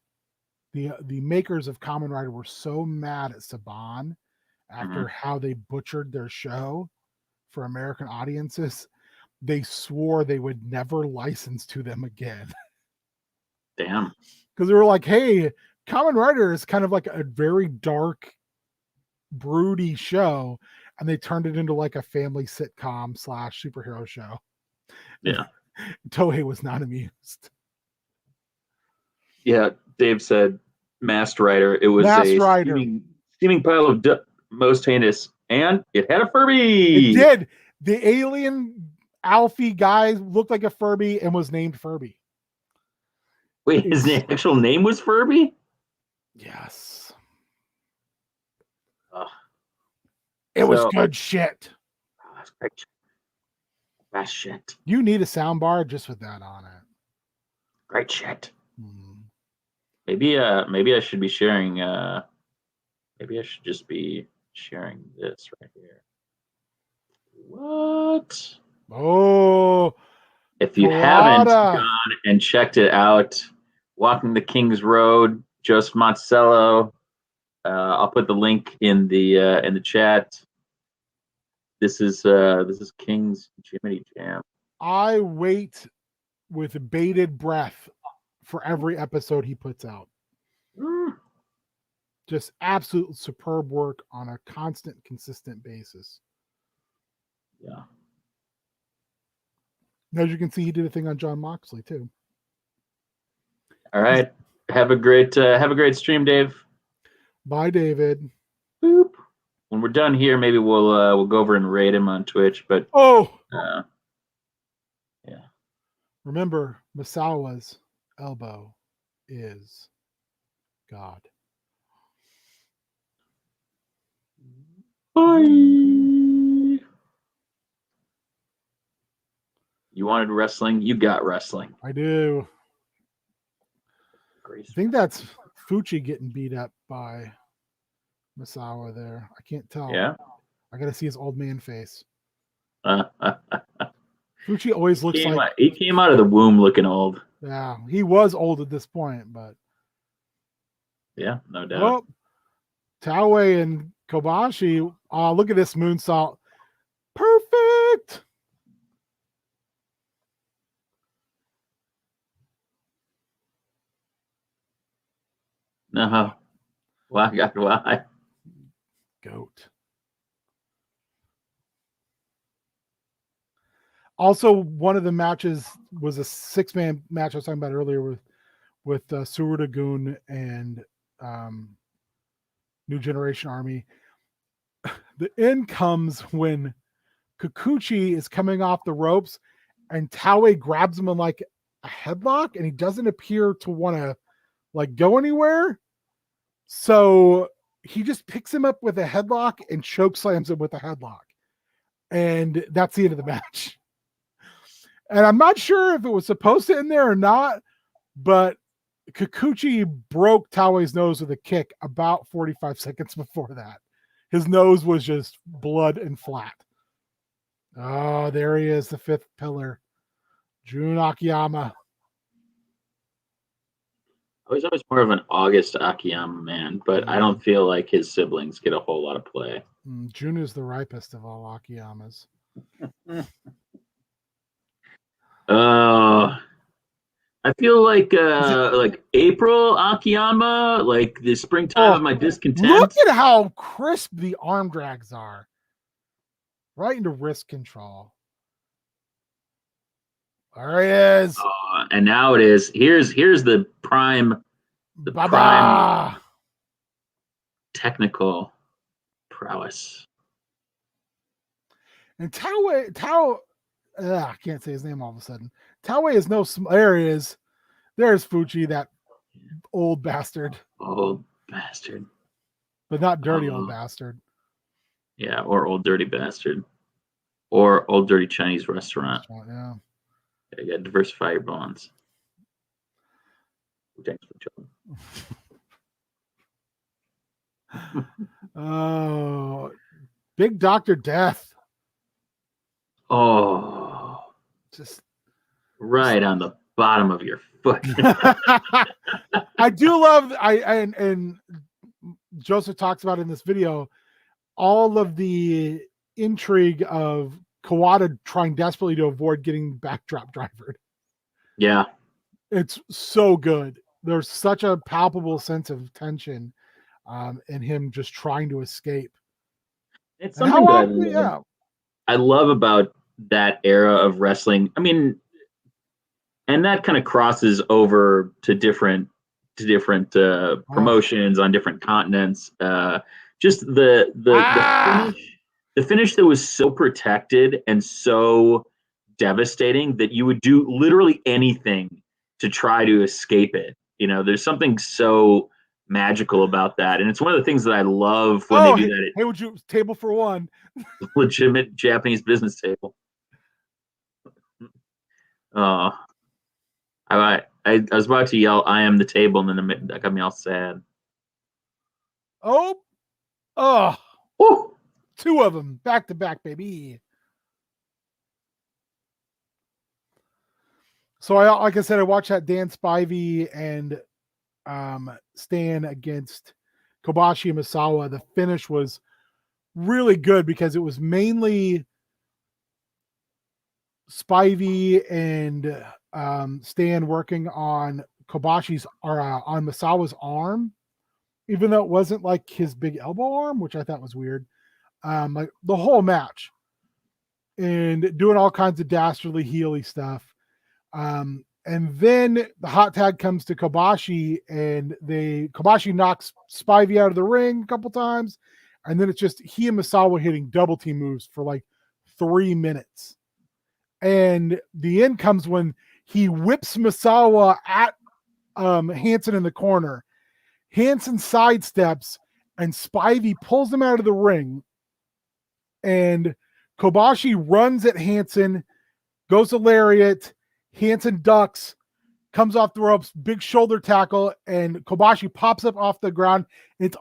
the makers of Kamen Rider were so mad at Saban after how they butchered their show for American audiences, they swore they would never license to them again. Damn. Because they were like, hey, Kamen Rider is kind of like a very dark, broody show, and they turned it into like a family sitcom / superhero show. Yeah. Toei was not amused. Yeah, Dave said Masked Rider. It was Masked a Rider. steaming pile of most heinous, and it had a Furby. It did. The alien Alfie guy looked like a Furby and was named Furby. Wait, his actual name was Furby? Yes. Ugh. It was good shit. Great shit. You need a sound bar just with that on it. Great shit. Maybe I should be sharing. Maybe I should just be sharing this right here. What? Oh, if you haven't gone and checked it out, Walking the King's Road, Joseph Monticello. I'll put the link in the chat. This is King's Jiminy Jam. I wait with bated breath for every episode he puts out. Just absolute superb work on a constant, consistent basis. Yeah. As you can see, he did a thing on John Moxley too. All right. Have a great stream, Dave. Bye, David. Boop. When we're done here, maybe we'll go over and rate him on Twitch. But yeah. Remember, Misawa's elbow is God. Bye. You wanted wrestling, you got wrestling. I do. Great. I think that's Fuchi getting beat up by Misawa there. I can't tell. Yeah. I got to see his old man face. Fuchi always looks he came out of the womb looking old. Yeah, he was old at this point, but yeah, no doubt. Oh, Taue and Kobashi. Oh, look at this moonsault. Perfect. No. Why? Goat. Also, one of the matches was a 6-man match I was talking about earlier with Surudagun and New Generation Army. The end comes when Kikuchi is coming off the ropes and Taue grabs him in like a headlock, and he doesn't appear to want to like go anywhere. So he just picks him up with a headlock and choke slams him with a headlock. And that's the end of the match. And I'm not sure if it was supposed to end there or not, but Kikuchi broke Taue's nose with a kick about 45 seconds before that. His nose was just blood and flat. Oh, there he is, the fifth pillar. Jun Akiyama. I was always more of an August Akiyama man, but I don't feel like his siblings get a whole lot of play. Jun is the ripest of all Akiyamas. I feel like April Akiyama, like the springtime of my discontent. Look at how crisp the arm drags are. Right into wrist control. There he is. And now it is. Here's the prime technical prowess. And Taue, I can't say his name all of a sudden. Taue is no. There he is. There's Fuchi, that old bastard. Old bastard. But not dirty old bastard. Yeah, or old dirty bastard. Or old dirty Chinese restaurant. Yeah. You got to diversify your bonds. Thanks for chilling. Oh, Big Dr. Death. Oh, just right on the bottom of your foot. I do love and Joseph talks about in this video all of the intrigue of Kawada trying desperately to avoid getting backdrop drivered. Yeah. It's so good. There's such a palpable sense of tension and him just trying to escape. It's And something how that often, I love about that era of wrestling. I mean, and that kind of crosses over to different promotions on different continents. Just the finish that was so protected and so devastating that you would do literally anything to try to escape it. You know, there's something so magical about that, and it's one of the things that I love when they do that. Hey, would you table for one? Legitimate Japanese business table. I was about to yell, "I am the table," and then that got me all sad. Oh, Woo! 2 of them back to back, baby. So like I said, I watched that Dan Spivey and Stan against Kobashi and Misawa. The finish was really good because it was mainly Spivey and Stan working on Kobashi's or on Misawa's arm, even though it wasn't like his big elbow arm, which I thought was weird. Like the whole match and doing all kinds of dastardly heely stuff. And then the hot tag comes to Kobashi and Kobashi knocks Spivey out of the ring a couple times. And then it's just he and Misawa hitting double team moves for like 3 minutes. And the end comes when he whips Misawa at Hansen in the corner. Hansen sidesteps and Spivey pulls him out of the ring. And Kobashi runs at Hansen, goes to lariat. Hansen ducks, comes off the ropes, big shoulder tackle, and Kobashi pops up off the ground. It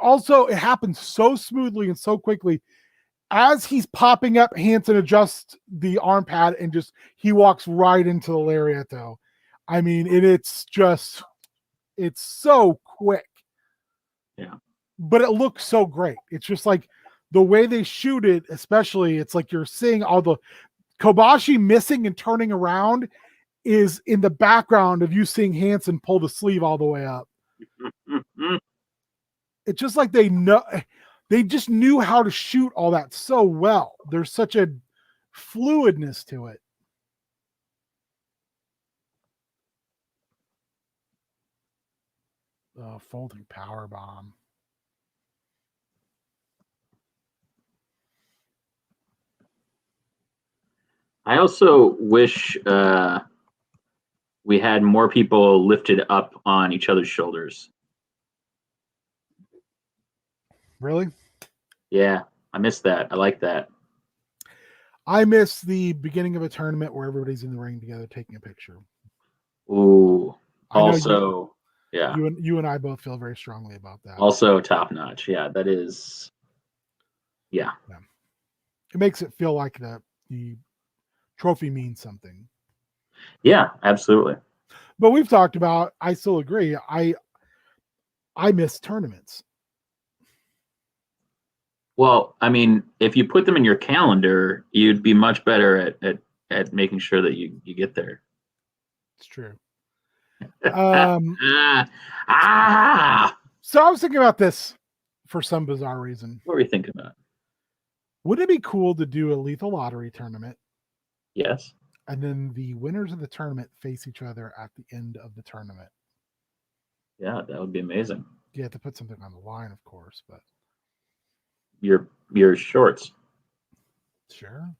happens so smoothly and so quickly. As he's popping up, Hansen adjusts the arm pad and he walks right into the lariat though. I mean, it's so quick. Yeah. But it looks so great. It's just like the way they shoot it, especially, it's like you're seeing all the Kobashi missing and turning around is in the background of you seeing Hansen pull the sleeve all the way up. It's just like they just knew how to shoot all that so well. There's such a fluidness to it. Folding power bomb. I also wish we had more people lifted up on each other's shoulders. Really? Yeah, I miss that. I like that. I miss the beginning of a tournament where everybody's in the ring together taking a picture. Ooh. Also, yeah. You and I both feel very strongly about that. Also top notch. Yeah, that is. Yeah. It makes it feel like the trophy means something. Yeah, absolutely. But we've talked about, I still agree. I miss tournaments. Well, I mean, if you put them in your calendar, you'd be much better at making sure that you get there. It's true. So I was thinking about this for some bizarre reason. What were you thinking about? Would it be cool to do a lethal lottery tournament? Yes. And then the winners of the tournament face each other at the end of the tournament. Yeah, that would be amazing. You have to put something on the line, of course, but your shorts. Sure.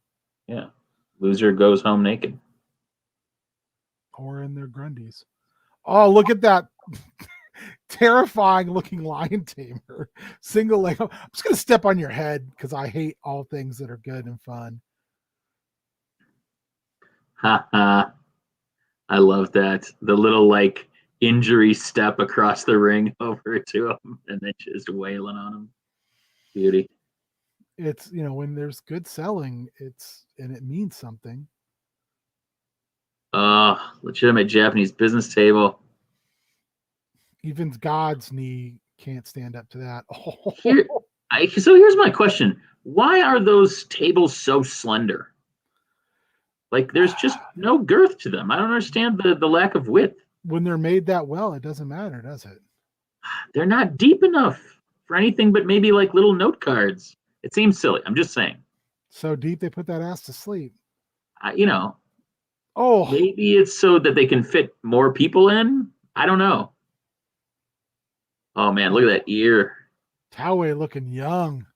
Yeah. Loser goes home naked. Or in their Grundies. Oh, look at that terrifying looking lion tamer. Single leg. I'm just going to step on your head because I hate all things that are good and fun. I love that. The little like injury step across the ring over to him and then just wailing on him. Beauty. It's, when there's good selling, and it means something. Legitimate Japanese business table. Even God's knee can't stand up to that. Here, so here's my question: why are those tables so slender? Like, there's just no girth to them. I don't understand the lack of width. When they're made that well, it doesn't matter, does it? They're not deep enough for anything but maybe like little note cards. It seems silly. I'm just saying. So deep they put that ass to sleep. Oh, maybe it's so that they can fit more people in. I don't know. Oh man, look at that ear. Taue looking young.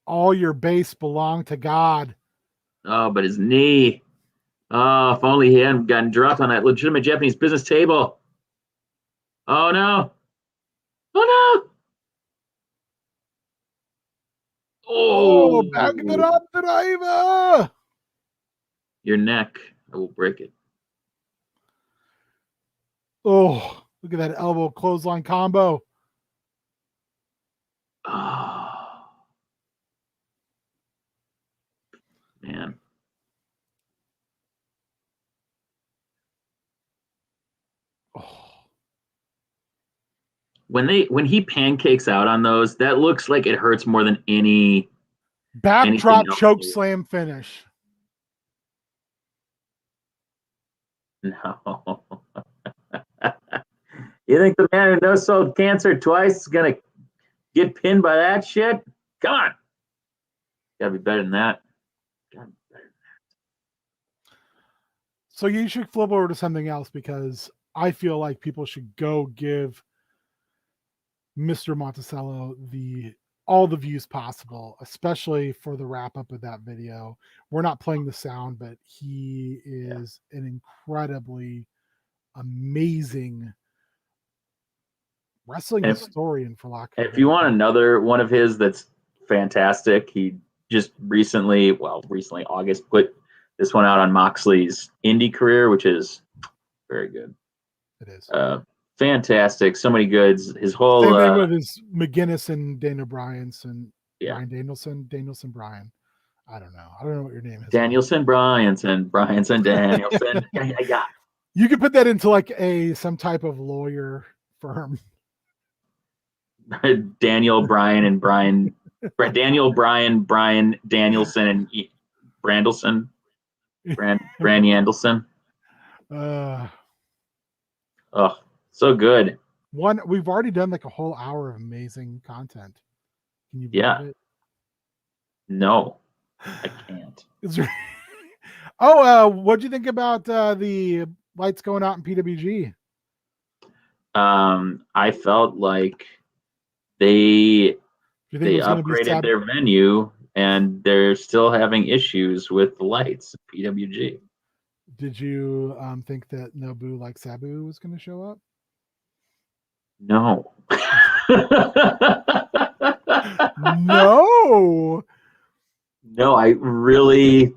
All your base belong to God. Oh, but his knee. Oh, if only he hadn't gotten dropped on that legitimate Japanese business table. Oh no. Oh no. Oh, backing it up, driver. Your neck. I will break it. Oh, look at that elbow clothesline combo. Oh. Man. Oh. When he pancakes out on those, that looks like it hurts more than any backdrop choke slam finish. No. You think the man who no-sold cancer twice is gonna get pinned by that shit? Come on. Gotta be better than that. So you should flip over to something else, because I feel like people should go give Mr. Monticello all the views possible, especially for the wrap up of that video. We're not playing the sound, but he is an incredibly amazing wrestling historian, for lack of. If you want another one of his that's fantastic, he just recently August, put this one out on Moxley's indie career, which is very good. It is fantastic. So many goods. His whole same thing with his McGinnis and Dana Bryanson. Brian Danielson Brian. I don't know what your name is. Danielson Bryanson Danielson. Yeah. You could put that into like some type of lawyer firm. Daniel Bryan and Brian Daniel Bryan Brian Danielson and Brandelson. Brand Yandelson. Oh, so good. We've already done like a whole hour of amazing content. Can you believe it? No, I can't. What'd you think about the lights going out in PWG? I felt like they upgraded their venue, and they're still having issues with the lights at PWG. Did you think that Nobu like Sabu was going to show up? No. No, I really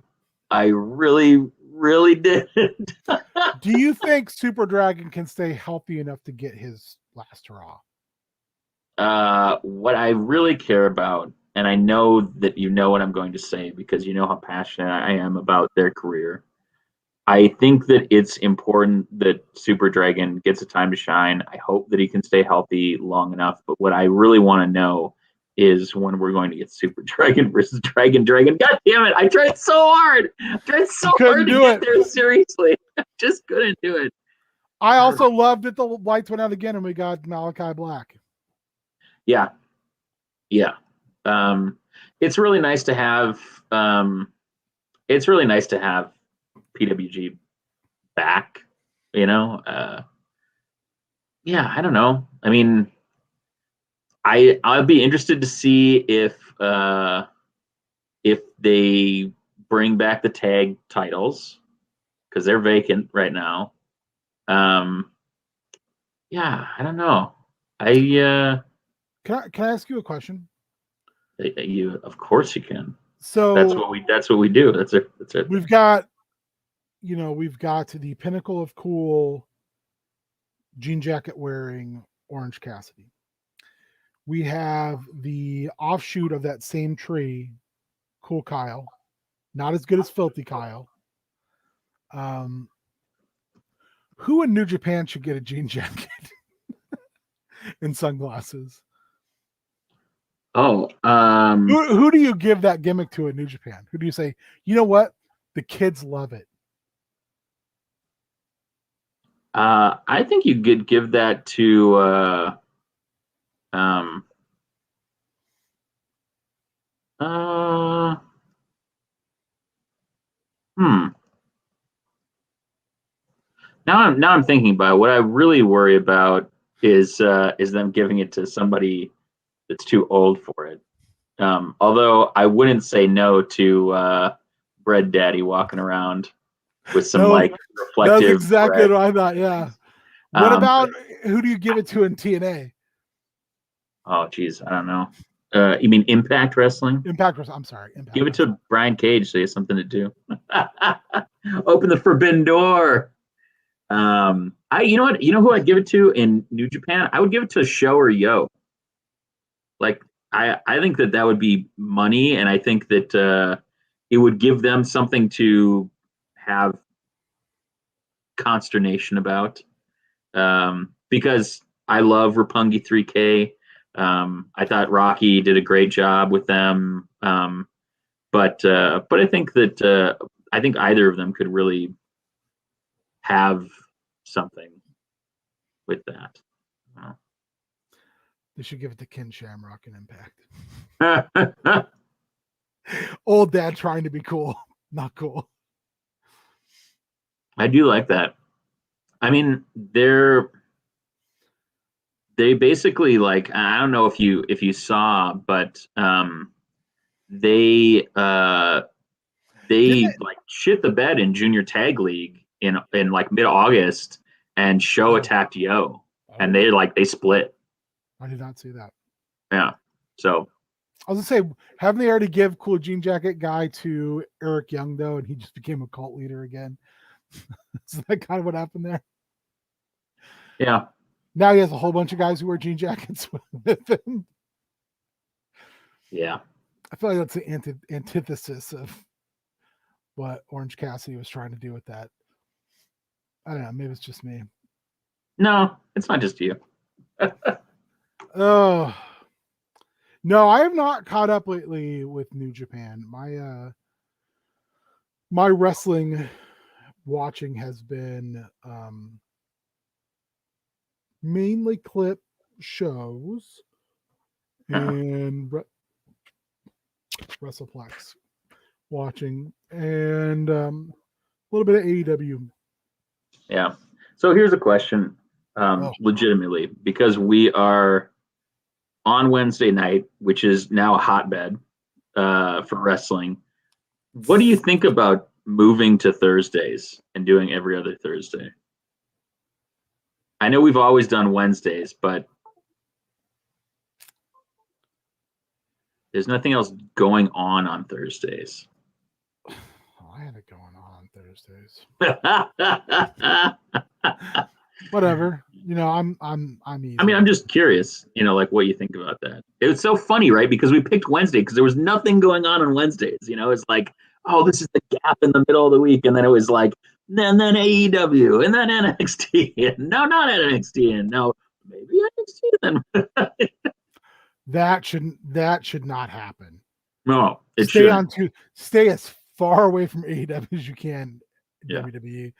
didn't. Do you think Super Dragon can stay healthy enough to get his last hurrah? What I really care about, and I know that you know what I'm going to say because you know how passionate I am about their career. I think that it's important that Super Dragon gets a time to shine. I hope that he can stay healthy long enough. But what I really want to know is when we're going to get Super Dragon versus Dragon. God damn it. I tried so hard. To get there, seriously. I just couldn't do it. I also loved that the lights went out again and we got Malachi Black. Yeah. It's really nice to have PWG back, I don't know. I mean, I'd be interested to see if they bring back the tag titles because they're vacant right now. I don't know. Can I ask you a question? Of course you can. So that's what we do. That's it. We've got the pinnacle of cool jean jacket wearing Orange Cassidy. We have the offshoot of that same tree, Cool Kyle, Not as good as Filthy Kyle. Who in New Japan should get a jean jacket and sunglasses? Oh, Who do you give that gimmick to in New Japan? Who do you say, you know what? The kids love it. I think you could give that to Now I'm thinking about it. What I really worry about is them giving it to somebody that's too old for it. Although I wouldn't say no to Bread Daddy walking around with some reflective. That's exactly bread. what I thought. Yeah. What about who do you give it to in TNA? Oh, geez, I don't know. You mean Impact Wrestling? Impact Wrestling. I'm sorry. Impact Give it to Brian Cage so he has something to do. Open the forbidden door. You know what? You know who I'd give it to in New Japan? I would give it to Show or Yo. Like I think that would be money, and I think that it would give them something to have consternation about. Because I love Roppongi 3K. I thought Rocky did a great job with them. But I think that I think either of them could really have something with that. They should give it to Ken Shamrock and Impact. Old dad trying to be cool. Not cool. I do like that. I mean, they basically, like, I don't know if you saw, but they like shit the bed in Junior Tag League in like mid-August, and Show attacked Yo, and they split. I did not see that. Yeah. So I was gonna say, haven't they already give Cool Jean Jacket guy to Eric Young though, and he just became a cult leader again? Is that kind of what happened there? Yeah. Now he has a whole bunch of guys who wear jean jackets with him. Yeah. I feel like that's the antithesis of what Orange Cassidy was trying to do with that. I don't know. Maybe it's just me. No, it's not just you. Oh. No, I have not caught up lately with New Japan. My wrestling watching has been mainly clip shows and Wrestlingplex watching, and a little bit of AEW. Yeah. So here's a question, legitimately, because we are on Wednesday night, which is now a hotbed for wrestling. What do you think about moving to Thursdays and doing every other Thursday? I know we've always done Wednesdays, but there's nothing else going on Thursdays. Oh, I had it going on Thursdays. Whatever. You know, I'm easy. I mean, I'm just curious, like what you think about that. It's so funny, right? Because we picked Wednesday because there was nothing going on Wednesdays. It's like, oh, this is the gap in the middle of the week. And then it was like, and then AEW, and then NXT, and no, not NXT, and no, maybe NXT then. That should not happen. No, it should. Stay as far away from AEW as you can, WWE.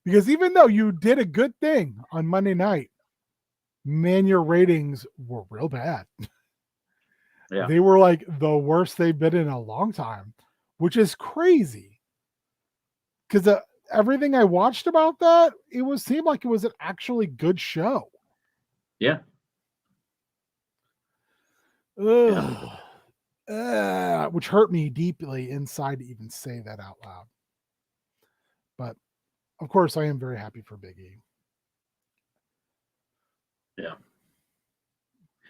Because even though you did a good thing on Monday night, man, your ratings were real bad. Yeah. They were like the worst they've been in a long time, which is crazy. Because everything I watched about that, seemed like it was an actually good show. Yeah. Which hurt me deeply inside to even say that out loud. But of course, I am very happy for Big E. Yeah.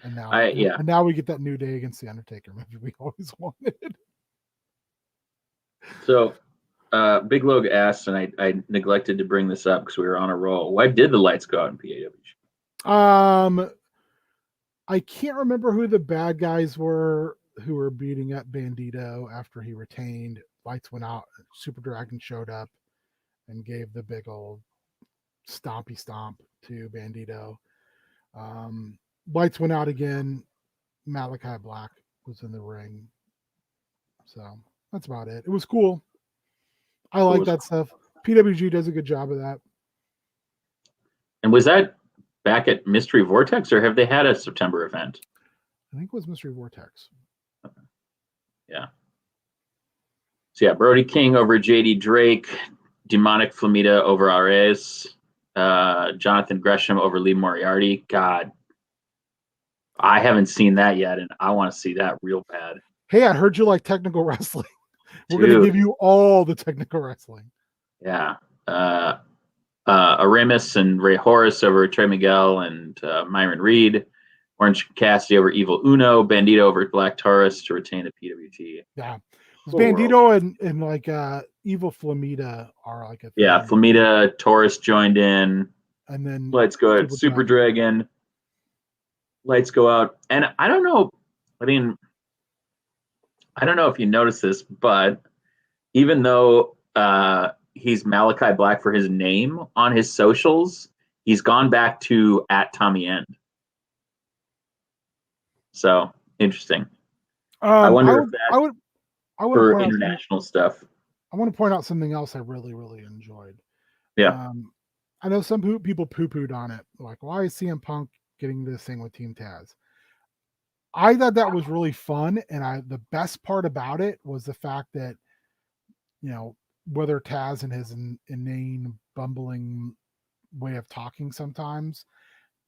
And now we get that New Day against the Undertaker movie we always wanted. So, Big Log asked, and I neglected to bring this up because we were on a roll. Why did the lights go out in PAW? I can't remember who the bad guys were. who were beating up Bandito after he retained. Lights went out. Super Dragon showed up and gave the big old stompy stomp to Bandito. Lights went out again. Malachi Black was in the ring. So that's about it. It was cool. I like that stuff. PWG does a good job of that. And was that back at Mystery Vortex, or have they had a September event? I think it was Mystery Vortex. Okay. Yeah. So yeah, Brody King over JD Drake, Demonic Flamita over Ares, Jonathan Gresham over Lee Moriarty. God, I haven't seen that yet, and I want to see that real bad. Hey, I heard you like technical wrestling. We're going to give you all the technical wrestling. Yeah. Aramis and Ray Horace over Trey Miguel and Myron Reed. Orange Cassidy over Evil Uno. Bandito over Black Taurus to retain the PWT. Yeah. Bandito and like Evil Flamita are like a thing. Yeah, Flamita, Taurus joined in. And then Lights go out. Super Dragon. Lights go out. And I don't know. I mean, I don't know if you noticed this, but even though he's Malachi Black for his name on his socials, he's gone back to @TommyEnd. So interesting. I wonder if that's for international stuff. I want to point out something else I really, really enjoyed. Yeah. I know some people poo-pooed on it. Like, why is CM Punk getting this thing with Team Taz? I thought that was really fun. And the best part about it was the fact that, you know, whether Taz and his inane, bumbling way of talking sometimes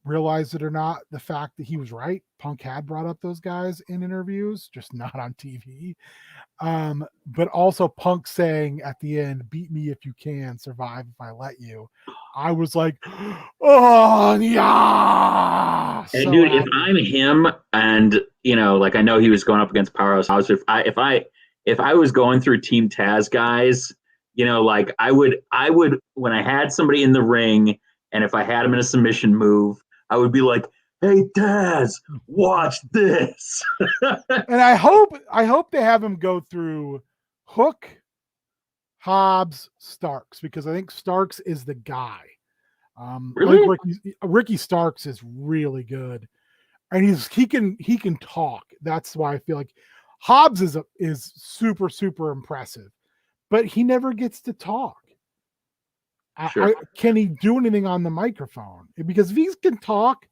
realized it or not, the fact that he was right. Punk had brought up those guys in interviews, just not on TV. But also Punk saying at the end, "Beat me if you can, survive if I let you." I was like, oh yeah. And so dude, if I'm him, and you know, like I know he was going up against Powerhouse Hobbs. If I was going through Team Taz guys, you know, like I would when I had somebody in the ring, and if I had him in a submission move, I would be like, "Hey Taz, watch this." And I hope they have him go through Hook, Hobbs, Starks, because I think Starks is the guy. Really? Like Ricky Starks is really good, and he can talk. That's why I feel like Hobbs is super, super impressive, but he never gets to talk. Sure. Can he do anything on the microphone? Because if he can talk,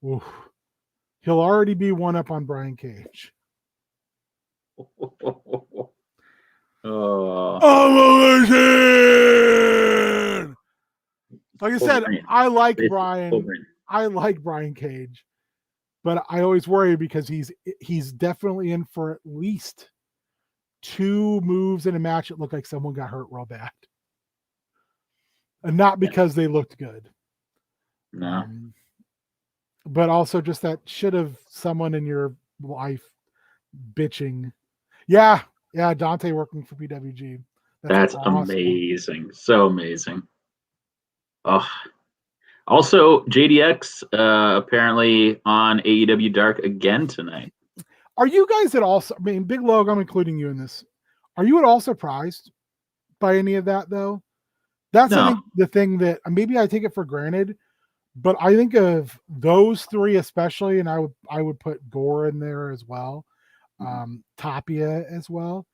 oof, he'll already be one up on Brian Cage. Like I said, I like Brian. I like Brian Cage, but I always worry because he's definitely in for at least 2 moves in a match that look like someone got hurt real bad, and not because they looked good. No. But also just that shit of someone in your life bitching. Yeah, Dante working for PWG. That's awesome. Amazing. So amazing. Oh. Also, JDX apparently on AEW Dark again tonight. Are you guys at all? I mean, Big Log, I'm including you in this. Are you at all surprised by any of that, though? That's I think the thing that maybe I take it for granted, but I think of those 3 especially, and I would put Gore in there as well, Tapia as well.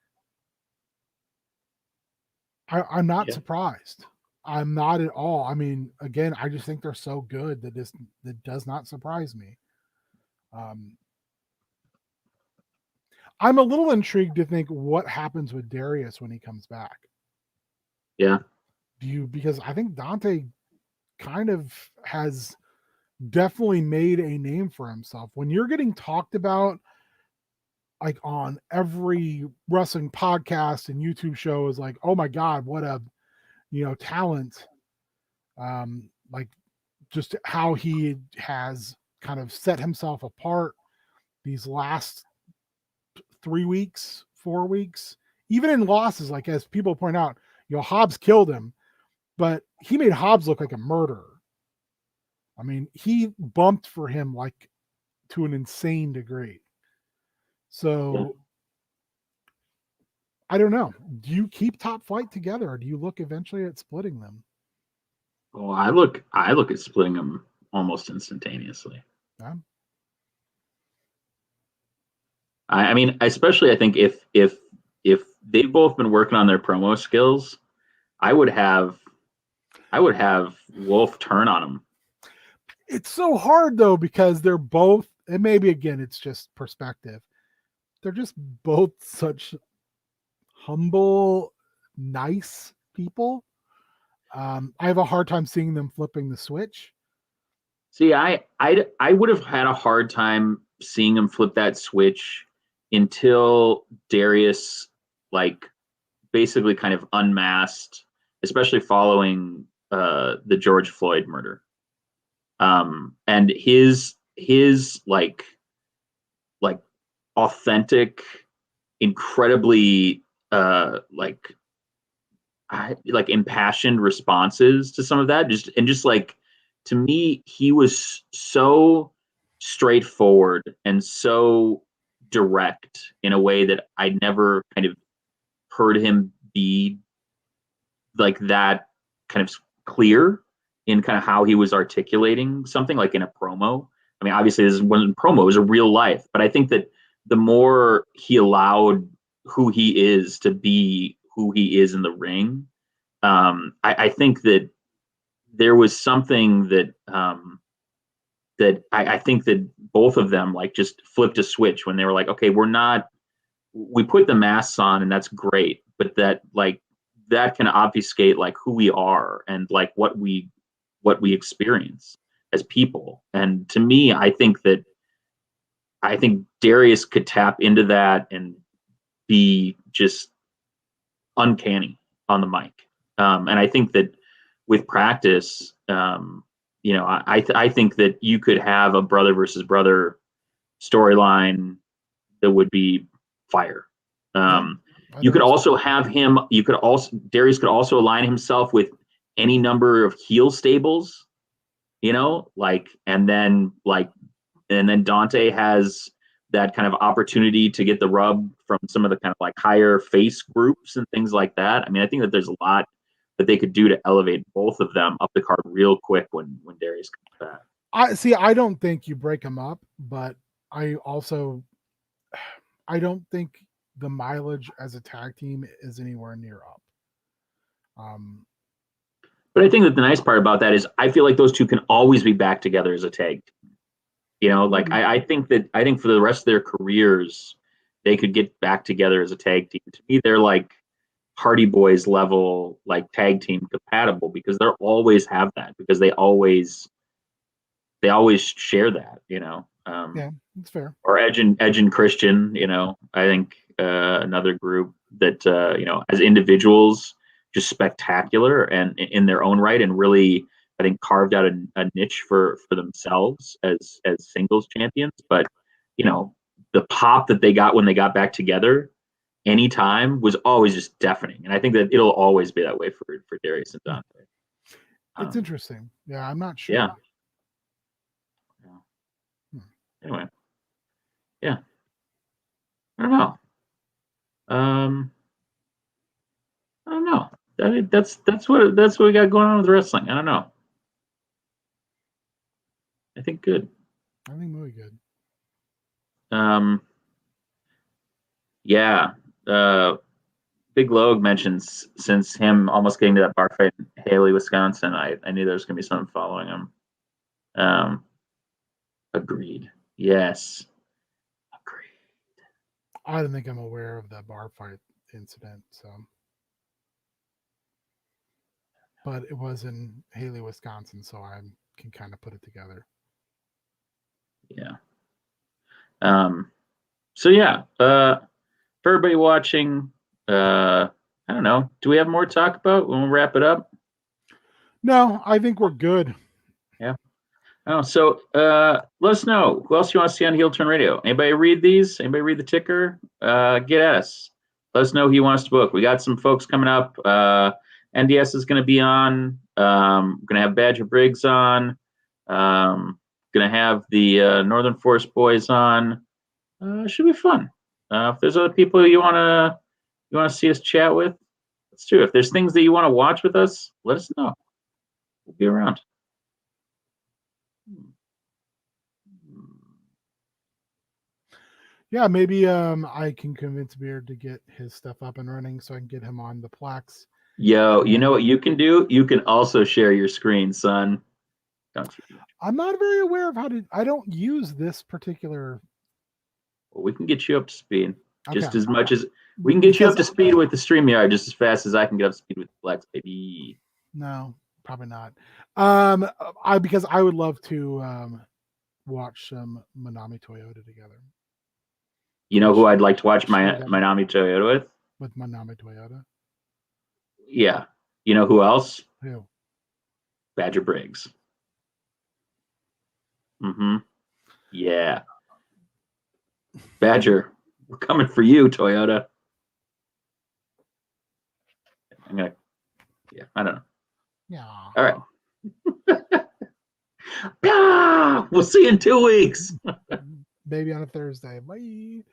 I'm not surprised. I'm not at all. I mean, again, I just think they're so good that that does not surprise me. I'm a little intrigued to think what happens with Darius when he comes back. Yeah. Because I think Dante kind of has definitely made a name for himself. When you're getting talked about like on every wrestling podcast and YouTube show is like, oh my God, what a, talent. Like just how he has kind of set himself apart these last 3 weeks, 4 weeks, even in losses, like as people point out, Hobbs killed him, but he made Hobbs look like a murderer. I mean, he bumped for him like to an insane degree. So I don't know. Do you keep Top Flight together, or do you look eventually at splitting them? Oh, I look at splitting them almost instantaneously. Yeah. I mean, especially I think if they've both been working on their promo skills, I would have Wolf turn on them. It's so hard though, because they're both, and maybe again it's just perspective, they're just both such humble, nice people. I have a hard time seeing them flipping the switch. See, I would have had a hard time seeing him flip that switch until Darius like basically kind of unmasked, especially following the George Floyd murder. And his like authentic, incredibly like impassioned responses to some of that, just like, to me, he was so straightforward and so direct in a way that I never kind of heard him be like that, kind of clear in kind of how he was articulating something, like in a promo. I mean, obviously this wasn't promo, it was a real life, but I think that the more he allowed who he is to be who he is in the ring, I think that there was something that that I think that both of them like just flipped a switch when they were like, okay, we put the masks on and that's great, but that can obfuscate like who we are and like what we experience as people. And to me, I think Darius could tap into that and be just uncanny on the mic. And I think that with practice, I think that you could have a brother versus brother storyline that would be fire. You could also have him. Darius could also align himself with any number of heel stables, and then Dante has that kind of opportunity to get the rub from some of the kind of like higher face groups and things like that. I mean, I think that there's a lot that they could do to elevate both of them up the card real quick when Darius comes back. I don't think you break them up, but I don't think the mileage as a tag team is anywhere near up. But I think that the nice part about that is I feel like those two can always be back together as a tag. I think for the rest of their careers, they could get back together as a tag team. To me, they're like Hardy Boys level, like tag team compatible, because they'll always have that, because they always share that, Yeah, that's fair. Or Edge and Christian, I think another group that as individuals, just spectacular and in their own right, and really I think carved out a niche for themselves as singles champions. But the pop that they got when they got back together anytime was always just deafening, and I think that it'll always be that way for Darius and Dante. It's interesting. Yeah, I'm not sure. Yeah. Anyway, yeah, I don't know. I don't know. I mean, that's what we got going on with wrestling. I don't know. I think good. I think really good. Yeah. Big Logue mentions, since him almost getting to that bar fight in Haley, Wisconsin, I knew there was going to be something following him. Agreed. Yes. Agreed. I don't think I'm aware of that bar fight incident, so. But it was in Haley, Wisconsin, so I can kind of put it together. Yeah. So yeah, for everybody watching, I don't know. Do we have more to talk about when we wrap it up? No, I think we're good. Yeah. Oh, so let us know who else you want to see on Heel Turn Radio. Anybody read these? Anybody read the ticker? Get at us. Let us know who you want us to book. We got some folks coming up. NDS is going to be on. Going to have Badger Briggs on. Going to have the Northern Forest Boys on. Should be fun. If there's other people you wanna see us chat with, let's do it. If there's things that you want to watch with us, let us know. We'll be around. Yeah, maybe I can convince Beard to get his stuff up and running so I can get him on the Plex. Yo, you know what you can do? You can also share your screen, son. Don't you? I'm not very aware of how to. I don't use this particular. Well, we can get you up to speed just Okay. as much as we can get you up to speed with the StreamYard just as fast as I can get up to speed with the Plex, baby. No, probably not. Because I would love to watch some Manami Toyota together. You know who I'd like to watch my Manami Toyota with? With Manami Toyota. Yeah. You know who else? Who? Badger Briggs. Mm-hmm. Yeah. Badger, we're coming for you, Toyota. I don't know. Yeah. All right. We'll see you in 2 weeks. Maybe on a Thursday. Bye.